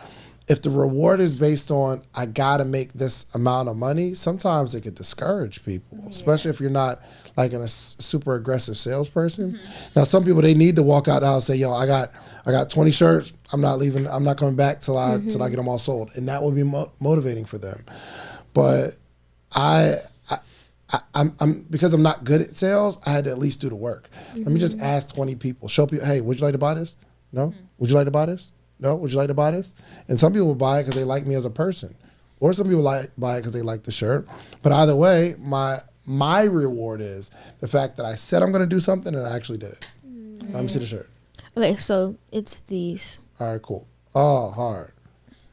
if the reward is based on I got to make this amount of money, sometimes it could discourage people, especially if you're not like a super aggressive salesperson. Now, some people, they need to walk out the house and say, yo, I got 20 shirts. I'm not leaving. I'm not coming back till I get them all sold. And that would be motivating for them. But I'm because I'm not good at sales, I had to at least do the work. Let me just ask 20 people, show people, hey, would you like to buy this? No? Would you like to buy this? No? Would you like to buy this? And some people buy it because they like me as a person. Or some people buy it because they like the shirt. But either way, my reward is the fact that I said I'm going to do something and I actually did it. Let me see the shirt. Okay, so it's these. All right, cool. Oh, hard.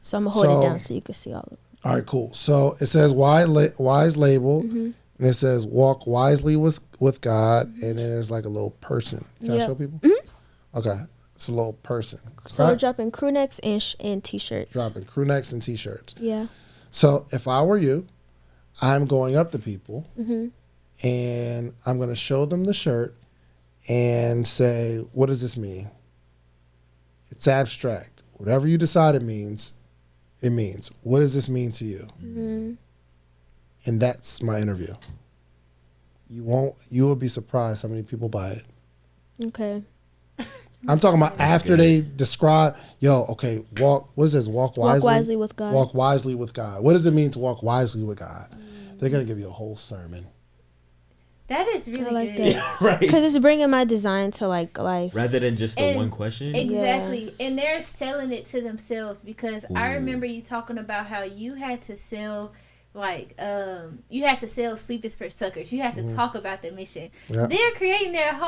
So I'm going to hold it down so you can see all of it. All right, cool. So it says wise label, and it says walk wisely with God, and then there's like a little person. Can I show people? Okay, it's a little person. So we're dropping crew necks and t-shirts. Dropping crew necks and t-shirts. Yeah. So if I were you, I'm going up to people, and I'm going to show them the shirt and say, what does this mean? It's abstract. Whatever you decide it means, it means. What does this mean to you? And that's my interview. You will be surprised how many people buy it. Okay. I'm talking about after they describe, okay, what is this? Walk wisely? Walk wisely with God. Walk wisely with God. What does it mean to walk wisely with God? They're going to give you a whole sermon. That is really I like good. that. Right. Because it's bringing my design to like life. Rather than just the one question. Exactly. Yeah. And they're selling it to themselves because I remember you talking about how you had to sell you had to sell Sleep is for Suckers. You had to talk about the mission. Yeah. They're creating their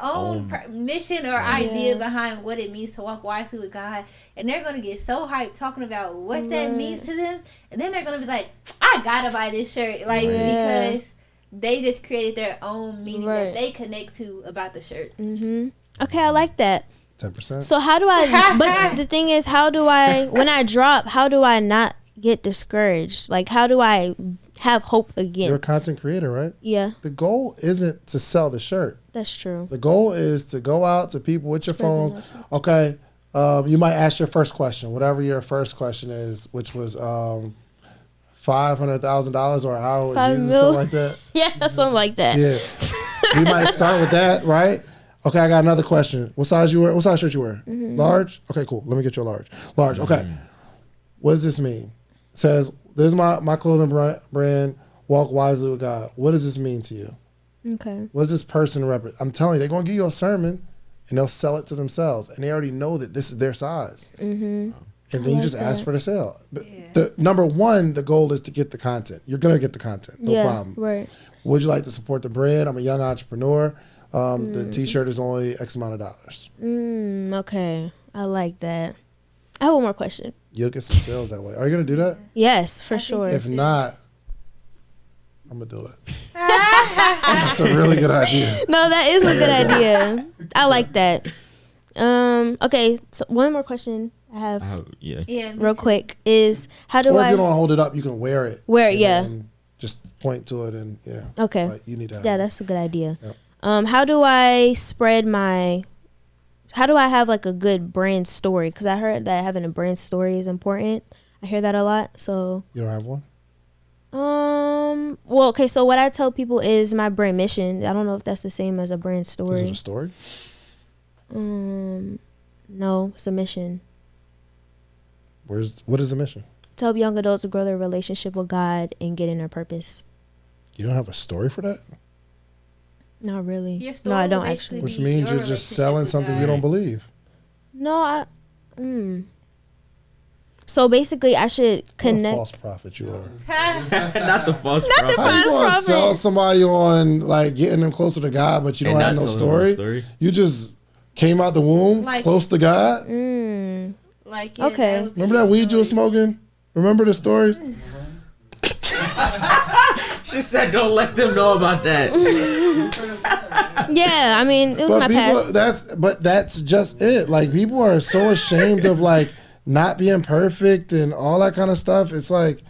own mission or idea behind what it means to walk wisely with God, and they're gonna get so hyped talking about what that means to them, and then they're gonna be like, I gotta buy this shirt, because they just created their own meaning that they connect to about the shirt. Okay, I like that. 10%. So how do I? But the thing is, when I drop, how do I not get discouraged? Like, how do I have hope again? You're a content creator, right? Yeah. The goal isn't to sell the shirt. That's true. The goal is to go out to people with your phones. Okay, you might ask your first question, whatever your first question is, which was $500,000 or hour with Jesus, something like that. Yeah, something like that. Yeah, you might start with that, right? Okay, I got another question. What size you wear? What size shirt you wear? Large. Okay, cool. Let me get you a large. Large. Okay. What does this mean? It says, "This is my clothing brand. Walk wisely with God." What does this mean to you? Okay. What does this person represent? I'm telling you, they're gonna give you a sermon, and they'll sell it to themselves, and they already know that this is their size. And then you just ask for the sale. But the number one, the goal is to get the content. You're gonna get the content, no problem. Right. Would you like to support the brand? I'm a young entrepreneur. The T-shirt is only X amount of dollars. Okay, I like that. I have one more question. You'll get some sales that way. Are you gonna do that? Yes, for sure. If not, I'm gonna do it. That's a really good idea. No, that is a good idea. I like that. Okay, so one more question I have real quick is how do or I... if you don't hold it up, you can wear it. Wear it, yeah. And just point to it and Okay. But you need to have Yeah, that's a good idea. Yep. How do I have like a good brand story? Because I heard that having a brand story is important. I hear that a lot. So you don't have one? Well, okay, so what I tell people is my brand mission. I don't know if that's the same as a brand story. Is it a story? No, it's a mission. What is the mission? To help young adults grow their relationship with God and get in their purpose. You don't have a story for that? Not really. No, I don't actually. Which means you're just selling something you don't believe. No, So basically, I should connect. What a false prophet you are. Not the false prophet. How you gonna sell somebody on like getting them closer to God, but you don't have no story? You just came out the womb close to God. Okay. Remember that weed you were smoking? Remember the stories? She said, "Don't let them know about that." Yeah, I mean, it was my past. That's just it. Like people are so ashamed of like not being perfect and all that kind of stuff. It's like,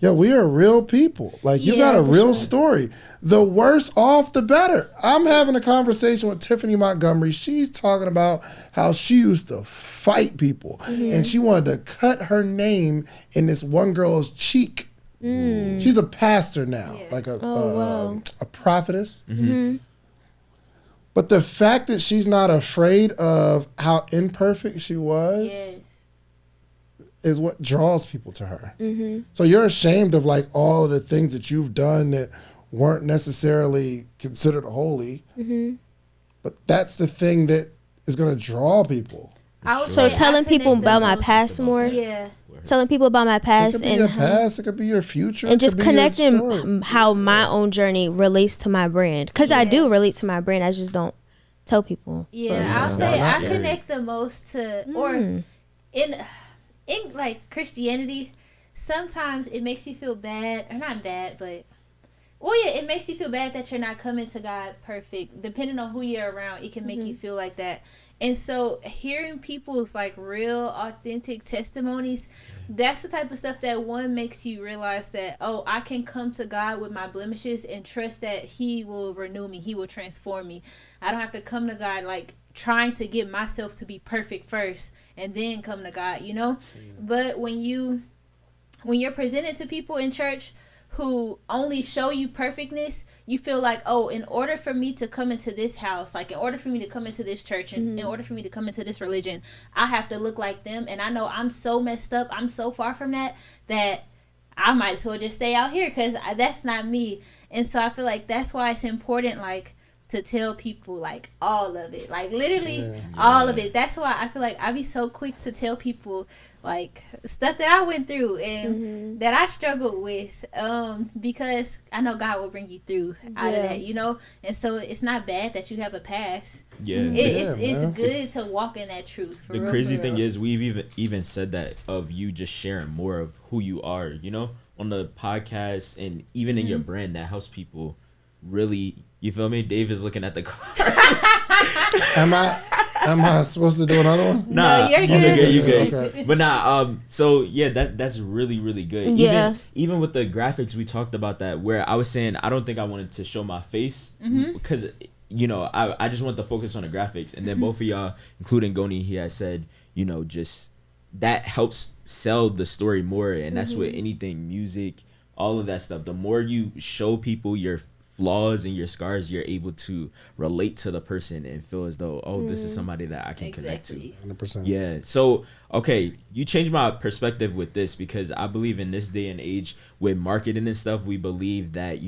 yo, we are real people. Like you got a real story. The worse off, the better. I'm having a conversation with Tiffany Montgomery. She's talking about how she used to fight people and she wanted to cut her name in this one girl's cheek. She's a pastor now, like a prophetess. But the fact that she's not afraid of how imperfect she was is what draws people to her. So you're ashamed of like all of the things that you've done that weren't necessarily considered holy. But that's the thing that is going to draw people. So telling people about my past more. Telling people about my past it could be your past, it could be your future, and just connecting how my own journey relates to my brand. Because I do relate to my brand, I just don't tell people. I'll say I connect the most to, or in like Christianity, sometimes it makes you feel bad, or not bad, but it makes you feel bad that you're not coming to God perfect. Depending on who you're around, it can make you feel like that. And so hearing people's like real authentic testimonies, that's the type of stuff that makes you realize that, I can come to God with my blemishes and trust that he will renew me. He will transform me. I don't have to come to God like trying to get myself to be perfect first and then come to God, But when you're presented to people in church who only show you perfectness, you feel like, in order for me to come into this house, like in order for me to come into this church and in order for me to come into this religion, I have to look like them. And I know I'm so messed up, I'm so far from that I might as well just stay out here because that's not me. And so I feel like that's why it's important, like, to tell people like all of it, like literally all of it. That's why I feel like I be so quick to tell people like stuff that I went through and that I struggled with, because I know God will bring you through out of that, and so it's not bad that you have a past. It's good to walk in that truth. The crazy thing is we've even said that of you just sharing more of who you are, on the podcast and even in your brand, that helps people really. You feel me? Dave is looking at the cards. Am I supposed to do another one? Nah, you're good. You good. Okay. But so yeah, that's really, really good. Even with the graphics, we talked about that, where I was saying I don't think I wanted to show my face because I just want to focus on the graphics, and then both of y'all, including Goni, he had said, just that helps sell the story more, and that's with anything, music, all of that stuff. The more you show people your flaws and your scars, you're able to relate to the person and feel as though, this is somebody that I can connect to. 100%. Yeah. So, okay, you changed my perspective with this, because I believe in this day and age with marketing and stuff, we believe that,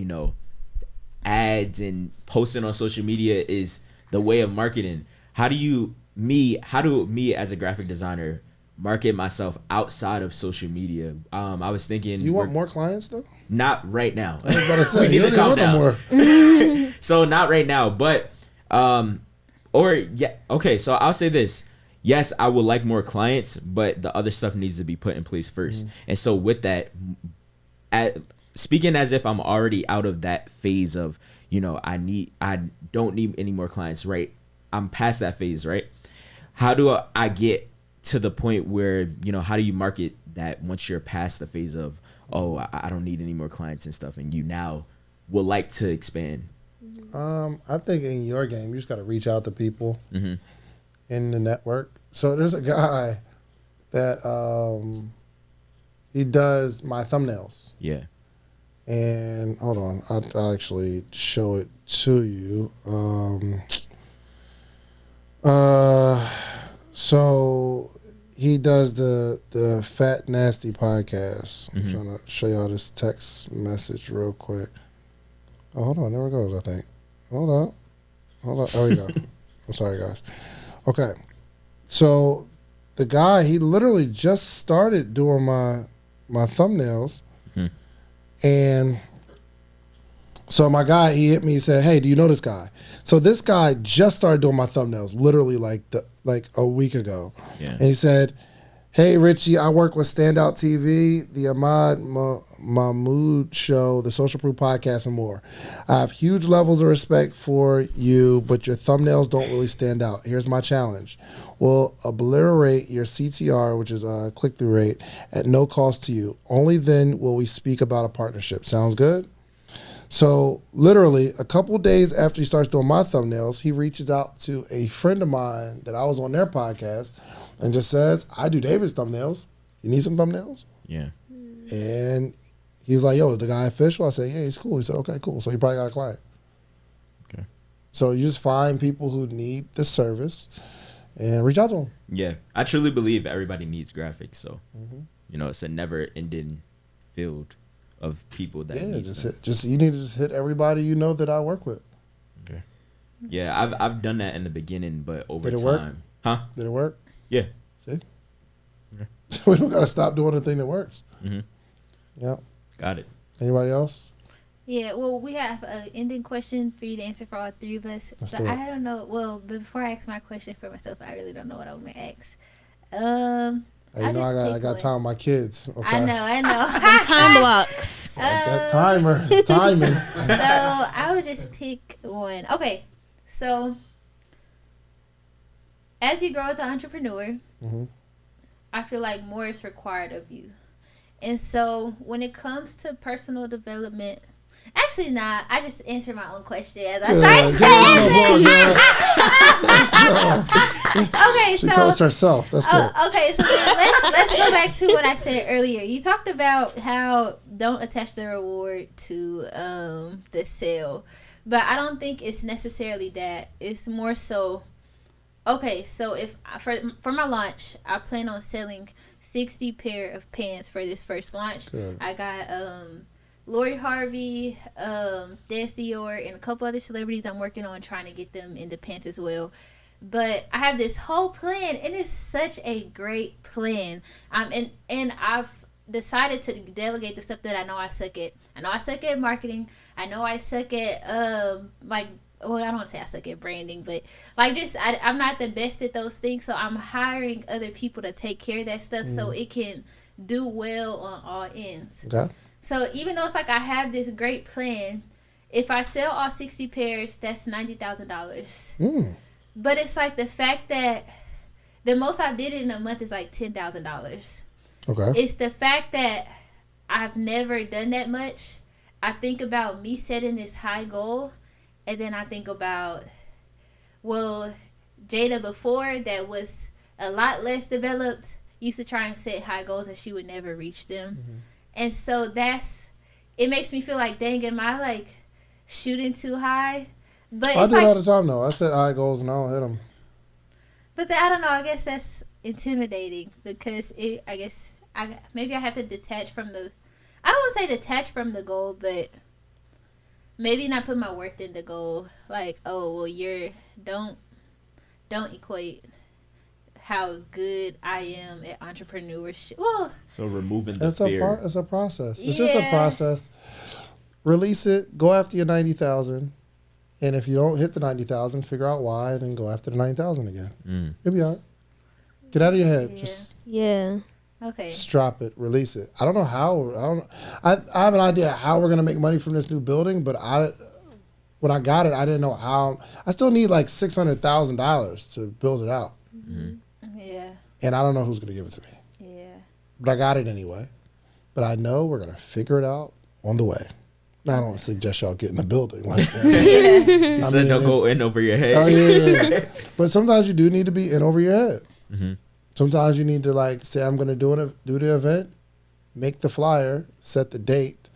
ads and posting on social media is the way of marketing. How do me as a graphic designer market myself outside of social media. I was thinking, You want more clients though? not right now. I was about to say, We you need to don't calm even want down. no more. So not right now, but okay, so I'll say this. Yes, I would like more clients, but the other stuff needs to be put in place first. And so with that, speaking as if I'm already out of that phase of, I don't need any more clients, right? I'm past that phase, right? How do I get to the point where, how do you market that once you're past the phase of, oh, I don't need any more clients and stuff, and you now would like to expand? I think in your game, you just got to reach out to people in the network. So there's a guy that he does my thumbnails. Yeah. And hold on, I'll actually show it to you. So he does the Fat Nasty podcast. I'm trying to show y'all this text message real quick. Oh, hold on, there it goes. I think. Hold on. Oh, we go. I'm sorry, guys. Okay, so the guy, he literally just started doing my thumbnails, and so my guy, he hit me. He said, "Hey, do you know this guy?" So this guy just started doing my thumbnails, literally like a week ago, and he said, "Hey, Richie, I work with Standout TV, the Ahmad Mahmoud Show, the Social Proof Podcast, and more. I have huge levels of respect for you, but your thumbnails don't really stand out. Here's my challenge. We'll obliterate your CTR, which is a click-through rate, at no cost to you. Only then will we speak about a partnership. Sounds good?" So literally a couple days after he starts doing my thumbnails, he reaches out to a friend of mine that I was on their podcast and just says, "I do David's thumbnails. You need some thumbnails?" Yeah. And he was like, "Yo, is the guy official?" I said, "Yeah, he's cool." He said, "Okay, cool." So he probably got a client. Okay. So you just find people who need the service and reach out to them. Yeah. I truly believe everybody needs graphics. So, it's a never ending field of people that needs them. You need to just hit everybody you know that I work with. Okay. Yeah, I've done that in the beginning, but over Did it time. work? Huh? Did it work? Yeah. See? We don't got to stop doing the thing that works. Yeah. Got it. Anybody else? Yeah, well, we have an ending question for you to answer for all three of us. Let's So do it. I don't know. Well, before I ask my question for myself, I really don't know what I'm gonna ask. Hey, you know, I got time with my kids. Okay. I know. Them time blocks. That timer, timing. So I would just pick one. Okay, so as you grow as an entrepreneur, I feel like more is required of you. And so when it comes to personal development, actually not. I just answered my own question as I started. Okay, She so coached herself. That's good. okay, so then let's go back to what I said earlier. You talked about how don't attach the reward to the sale, but I don't think it's necessarily that. It's more so. Okay, so if for my launch, I plan on selling 60 pair of pants for this first launch. Good. I got Lori Harvey, Desior, and a couple other celebrities I'm working on trying to get them into pants as well. But I have this whole plan, and it's such a great plan. And I've decided to delegate the stuff that I know I suck at. I know I suck at marketing. I know I suck at well, I don't want to say I suck at branding, but I'm not the best at those things. So I'm hiring other people to take care of that stuff so it can do well on all ends. Okay. So even though it's like I have this great plan, if I sell all 60 pairs, that's $90,000. But it's like the fact that the most I did in a month is like $10,000. Okay. It's the fact that I've never done that much. I think about me setting this high goal, and then I think about, well, Jada before that was a lot less developed used to try and set high goals and she would never reach them. And so it makes me feel like, dang, am I like shooting too high? But I it's do it like, all the time though. I set high goals and I don't hit them. but I don't know. I guess that's intimidating because maybe I have to detach from the. I don't want to say detach from the goal, but maybe not put my worth in the goal. Like, oh well, don't equate how good I am at entrepreneurship. Well, So removing the It's fear. it's a process. It's just a Yeah. process. Release it. Go after your 90,000, and if you don't hit the 90,000, figure out why, and then go after the 90,000 again. You'll be all right. Get out of your head. Yeah. Yeah. Just drop it. Release it. I don't know how. I have an idea how we're gonna make money from this new building, but when I got it, I didn't know how. I still need like $600,000 to build it out, yeah, and I don't know who's gonna give it to me. yeah. But I got it anyway. But I know we're gonna figure it out on the way. I don't suggest y'all get in the building like that. You I said mean, don't go in over your head. Oh yeah. But sometimes you do need to be in over your head. Sometimes you need to like say I'm gonna do the event, make the flyer, set the date,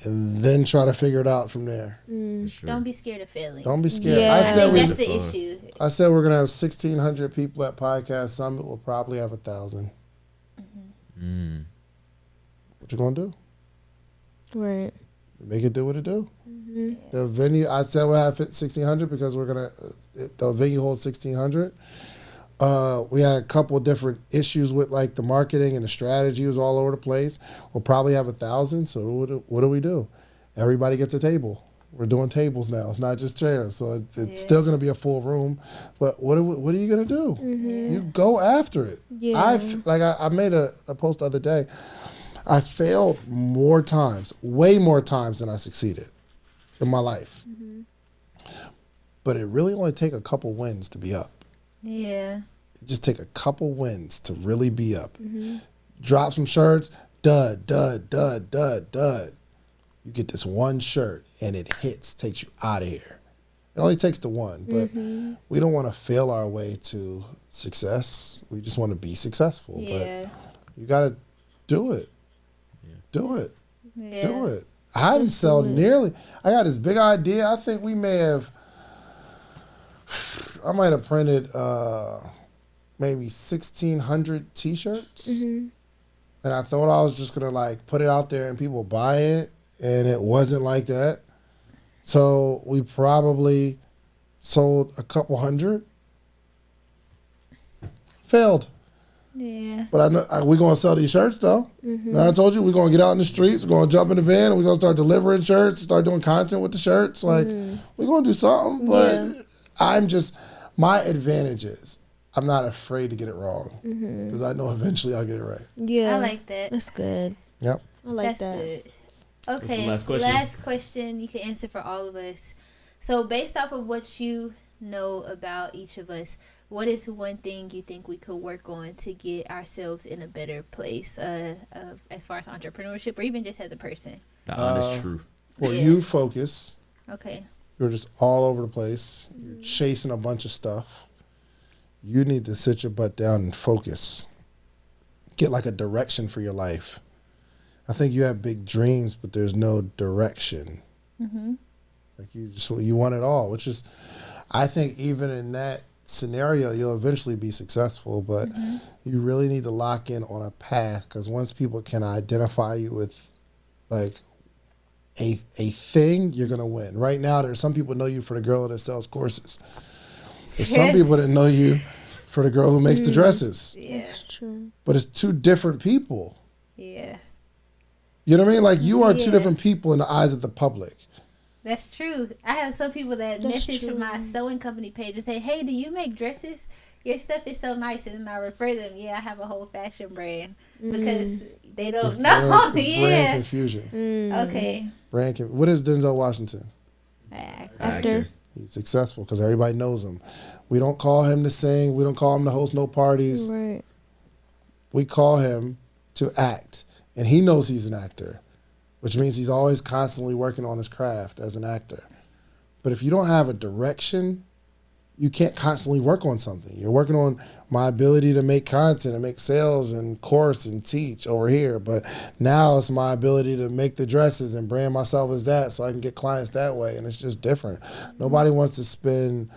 and then try to figure it out from there. Sure. Don't be scared of failing. Don't be scared. Yeah. I I said think that's the issue. I said we're gonna have 1,600 people at Podcast Summit. We'll probably have 1,000. What you gonna do? Right. Make it do what it do. The venue, I said we'll have 1,600 because the venue holds 1,600. We had a couple different issues with like the marketing and the strategy was all over the place. We'll probably have 1,000. So what do? Everybody gets a table. We're doing tables now. It's not just chairs. So it's still going to be a full room. But what are you going to do? You go after it. Yeah. I made a post the other day. I failed more times, way more times than I succeeded in my life. But it really only take a couple wins to be up. Yeah. It just take a couple wins to really be up. Drop some shirts, dud. You get this one shirt and it hits, takes you out of here. It only takes the one, but we don't want to fail our way to success. We just want to be successful. Yeah. But you got to do it. Do it. Yeah. Do it. I hadn't sold nearly. I got this big idea. I think I might have printed maybe 1,600 T-shirts. And I thought I was just going to like put it out there and people buy it. And it wasn't like that. So we probably sold a couple hundred. Failed. Yeah. But I know we're going to sell these shirts, though. Now, I told you, we're going to get out in the streets. We're going to jump in the van, and we're going to start delivering shirts, start doing content with the shirts. Like, we're going to do something. But my advantage is I'm not afraid to get it wrong. Because I know eventually I'll get it right. Yeah. I like that. That's good. Yep. I like That's that. good. Okay. the last question? Last question you can answer for all of us. So based off of what you know about each of us, what is one thing you think we could work on to get ourselves in a better place as far as entrepreneurship or even just as a person? The honest truth. Well, you focus. Okay. You're just all over the place. You're chasing a bunch of stuff. You need to sit your butt down and focus. Get like a direction for your life. I think you have big dreams, but there's no direction. Like you want it all, which is, I think even in that scenario, you'll eventually be successful, but you really need to lock in on a path, because once people can identify you with like a thing, you're gonna win. Right now, there's some people know you for the girl that sells courses. There's some people that know you for the girl who makes the dresses. Yeah. That's true. But it's two different people. Yeah. You know what I mean? Like you are two different people in the eyes of the public. That's true. I have some people that message true. from my sewing company page and say, "Hey, do you make dresses? Your stuff is so nice." And then I refer them. Yeah, I have a whole fashion brand because they don't know. Brand confusion. Okay. What is Denzel Washington? Actor. He's successful because everybody knows him. We don't call him to sing. We don't call him to host no parties. Right. We call him to act. And he knows he's an actor, which means he's always constantly working on his craft as an actor. But if you don't have a direction, you can't constantly work on something. You're working on my ability to make content and make sales and course and teach over here. But now it's my ability to make the dresses and brand myself as that so I can get clients that way. And it's just different. Nobody wants to spend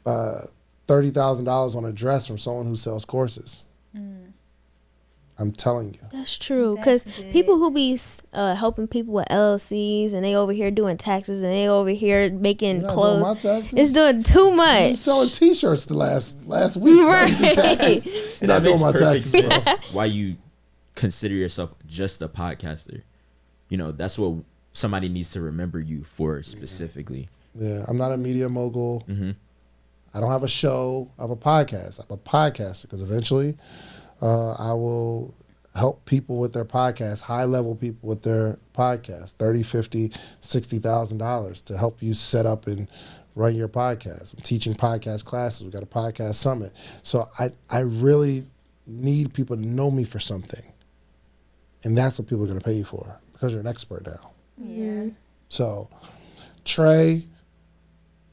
$30,000 on a dress from someone who sells courses. I'm telling you. That's true. Because people who be helping people with LLCs and they over here doing taxes and they over here making clothes. Doing my taxes. It's doing too much. You selling T-shirts the last week. Right. You're not doing my taxes. Sense why you consider yourself just a podcaster. You know, that's what somebody needs to remember you for specifically. Yeah, I'm not a media mogul. I don't have a show. I have a podcast. I'm a podcaster because eventually I will help people with their podcast, high-level people with their podcast, $30,000, $50,000, $60,000 to help you set up and run your podcast. I'm teaching podcast classes. We got a podcast summit. So I really need people to know me for something. And that's what people are going to pay you for because you're an expert now. Yeah. So, Trey,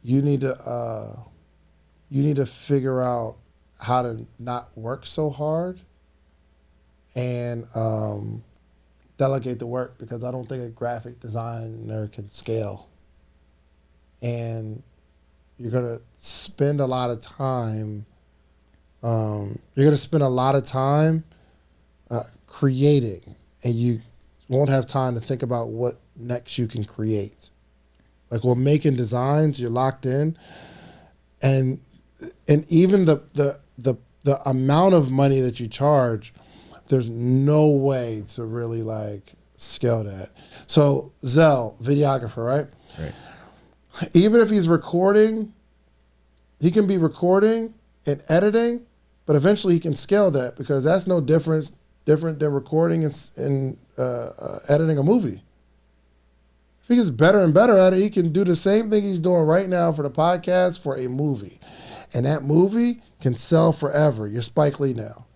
you need to figure out how to not work so hard and delegate the work, because I don't think a graphic designer can scale. And you're gonna spend a lot of time. Creating, and you won't have time to think about what next you can create. Like, we're making designs, you're locked in, and even the amount of money that you charge, there's no way to really like scale that. So Zell, videographer, right? Right. Even if he's recording, he can be recording and editing, but eventually he can scale that, because that's no different than recording and editing a movie. If he gets better and better at it, he can do the same thing he's doing right now for the podcast for a movie. And that movie can sell forever. You're Spike Lee now.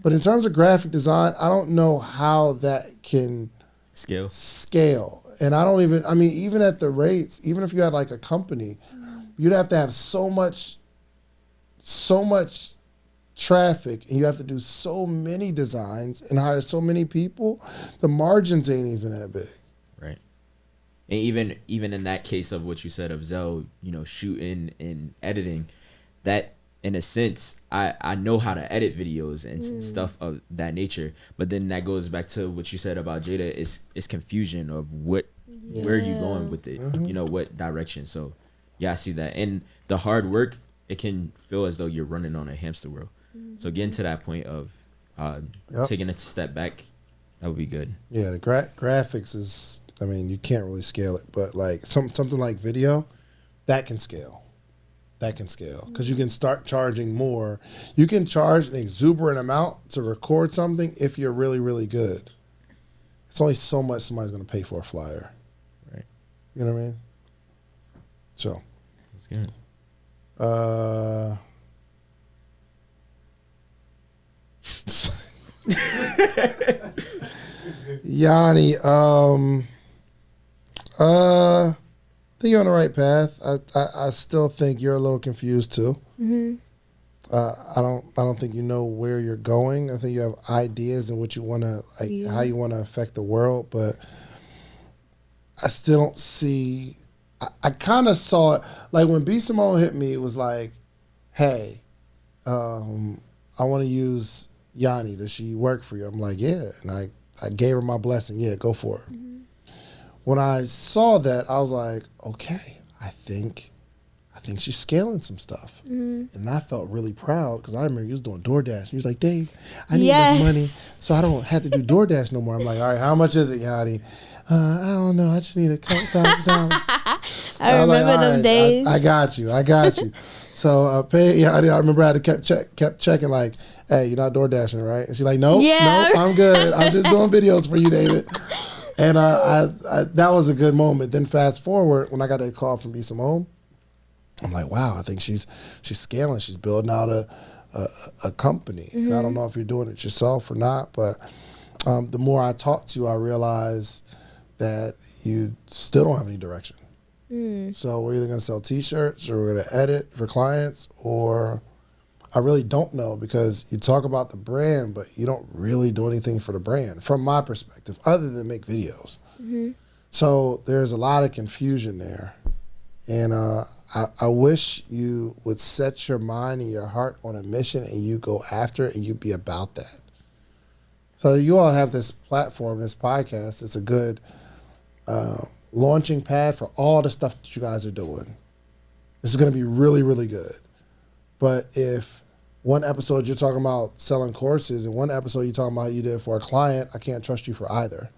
But in terms of graphic design, I don't know how that can scale. And even at the rates, even if you had like a company, you'd have to have so much traffic, and you have to do so many designs and hire so many people. The margins ain't even that big. Right. And even in that case of what you said of Zell, you know, shooting and editing, that in a sense, I know how to edit videos and stuff of that nature. But then that goes back to what you said about Jada, is confusion of where are you going with it, you know, what direction. So yeah, I see that. And the hard work, it can feel as though you're running on a hamster wheel. So getting to that point of taking a step back, that would be good. Yeah, the graphics is, you can't really scale it, but like something like video, that can scale. Because you can start charging more. You can charge an exuberant amount to record something if you're really, really good. It's only so much somebody's going to pay for a flyer. Right. You know what I mean? So. That's good. Yanni, I think you're on the right path. I still think you're a little confused too. I don't think you know where you're going. I think you have ideas and what you want to, how you want to affect the world, but I still don't see. I kind of saw it like when B. Simone hit me. It was like, hey, I want to use Yanni. Does she work for you? I'm like, yeah. And I gave her my blessing. Yeah, go for it. When I saw that, I was like, okay, I think she's scaling some stuff. And I felt really proud because I remember he was doing DoorDash. He was like, Dave, I need enough money so I don't have to do DoorDash no more. I'm like, all right, how much is it, Yanni? I don't know. I just need a couple $1,000. I remember them days. I got you. So I remember I had to kept checking like, hey, you're not door dashing, right? And she's like, nope, I'm good. I'm just doing videos for you, David. And I that was a good moment. Then fast forward, when I got that call from B. Simone, I'm like, wow, I think she's scaling. She's building out a company. And I don't know if you're doing it yourself or not, but the more I talk to you, I realize that you still don't have any direction. So we're either going to sell T-shirts or we're going to edit for clients, or I really don't know, because you talk about the brand, but you don't really do anything for the brand from my perspective other than make videos. So there's a lot of confusion there. And I wish you would set your mind and your heart on a mission and you go after it and you be about that. So you all have this platform, this podcast. It's a good launching pad for all the stuff that you guys are doing. This is going to be really, really good. But if one episode you're talking about selling courses and one episode you're talking about you did for a client, I can't trust you for either.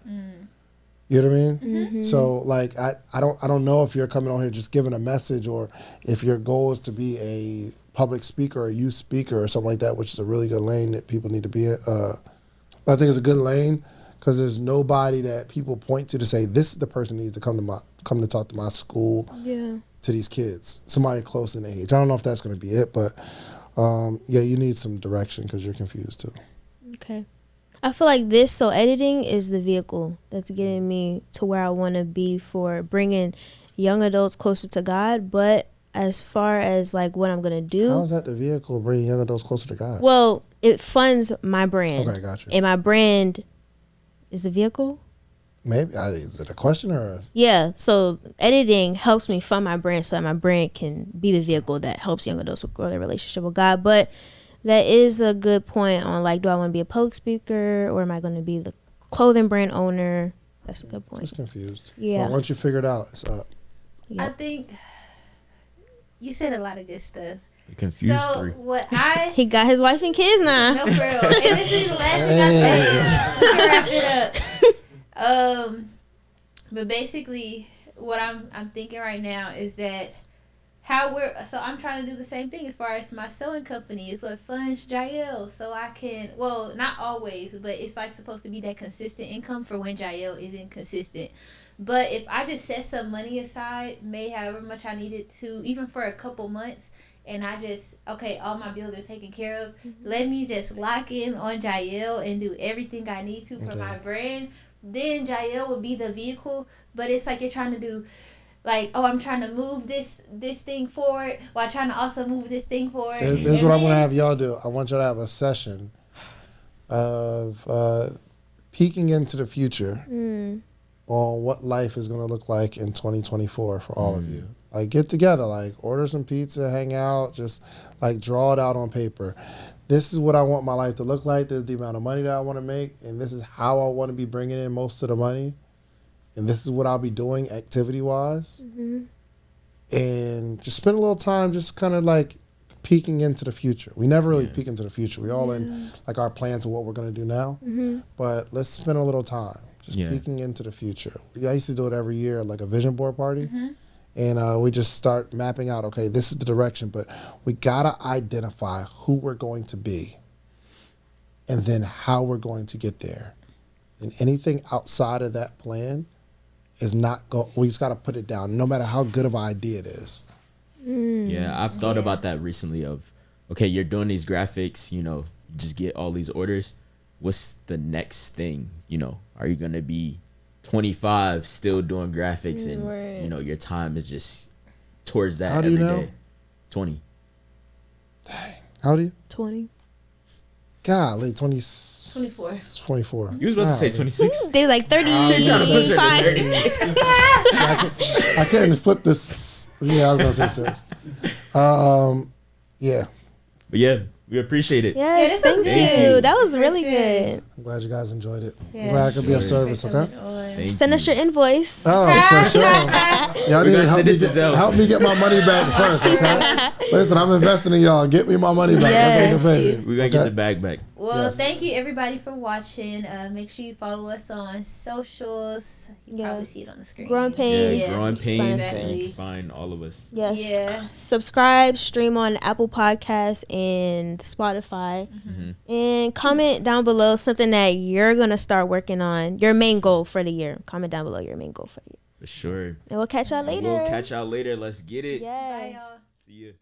You know what I mean? Mm-hmm. So like I don't know if you're coming on here just giving a message or if your goal is to be a public speaker or a youth speaker or something like that, which is a really good lane that people need to be at. I think it's a good lane because there's nobody that people point to say this is the person that needs to come to talk to my school to these kids. Somebody close in age. I don't know if that's going to be it, but you need some direction because you're confused too. Okay. I feel like editing is the vehicle that's getting me to where I want to be for bringing young adults closer to God. But as far as like what I'm going to do. How is that the vehicle bringing young adults closer to God? Well, it funds my brand. Okay, gotcha. And my brand is the vehicle? Maybe. Is it a question or? Yeah. So editing helps me fund my brand so that my brand can be the vehicle that helps young adults grow their relationship with God. But that is a good point on like, do I want to be a public speaker or am I going to be the clothing brand owner? That's a good point. Just confused. Yeah. Well, once you figure it out, it's up. Yep. I think you said a lot of good stuff. Confused so three. What I he got his wife and kids now. no for real. And this is the last thing I say. We can wrap it up. But basically, what I'm thinking right now is that I'm trying to do the same thing as far as my sewing company is what funds Jael, so I can, well, not always, but it's like supposed to be that consistent income for when Jael isn't consistent. But if I just set some money aside, however much I needed to, even for a couple months, and I just, all my bills are taken care of, let me just lock in on Jael and do everything I need to for my brand, then Jael will be the vehicle. But it's like you're trying to do, like, I'm trying to move this thing forward while trying to also move this thing forward. So this is what I'm going to have y'all do. I want y'all to have a session of peeking into the future on what life is going to look like in 2024 for all of you. Like, get together, like, order some pizza, hang out, just, like, draw it out on paper. This is what I want my life to look like. This is the amount of money that I want to make, and this is how I want to be bringing in most of the money. And this is what I'll be doing activity-wise. And just spend a little time just kind of, like, peeking into the future. We never really peek into the future. We all in, like, our plans of what we're going to do now. But let's spend a little time just peeking into the future. I used to do it every year, like a vision board party. And we just start mapping out, okay, this is the direction, but we got to identify who we're going to be and then how we're going to get there. And anything outside of that plan is not we just got to put it down, no matter how good of an idea it is. Yeah, I've thought about that recently of, okay, you're doing these graphics, just get all these orders. What's the next thing? Are you going to be 25 still doing graphics and your time is just towards that How do you every know? day? 20. Dang. How old are you? 20. Golly, 24. 24. You was about to say 26. They like 30. Trying to push her to 25. 30. I couldn't flip this. Yeah, I was going to say 6. Yeah. But yeah, we appreciate it. Yes, this thank was you. good. That was For really sure. good. I'm glad you guys enjoyed it. Yeah, I'm glad I could be of service, okay? Thank Send us you. your invoice. Oh, for sure. Y'all need gonna to send it to Zelle. help me get my money back first, okay? Listen, I'm investing in y'all. Get me my money back. Yes. That's what you're paying. We got to get the bag back. Well, Yes. thank you everybody for watching. Make sure you follow us on socials. You Yeah. probably see it on the screen. Growing Painz. Yeah, Growing Painz, exactly. and you can find all of us. Yes. Yeah. Subscribe, stream on Apple Podcasts and Spotify. And comment down below something that you're going to start working on. Your main goal for the year. Comment down below your main goal for the year. For sure. And we'll catch y'all later. We'll catch y'all later. Let's get it. Yes. Bye, y'all. See ya.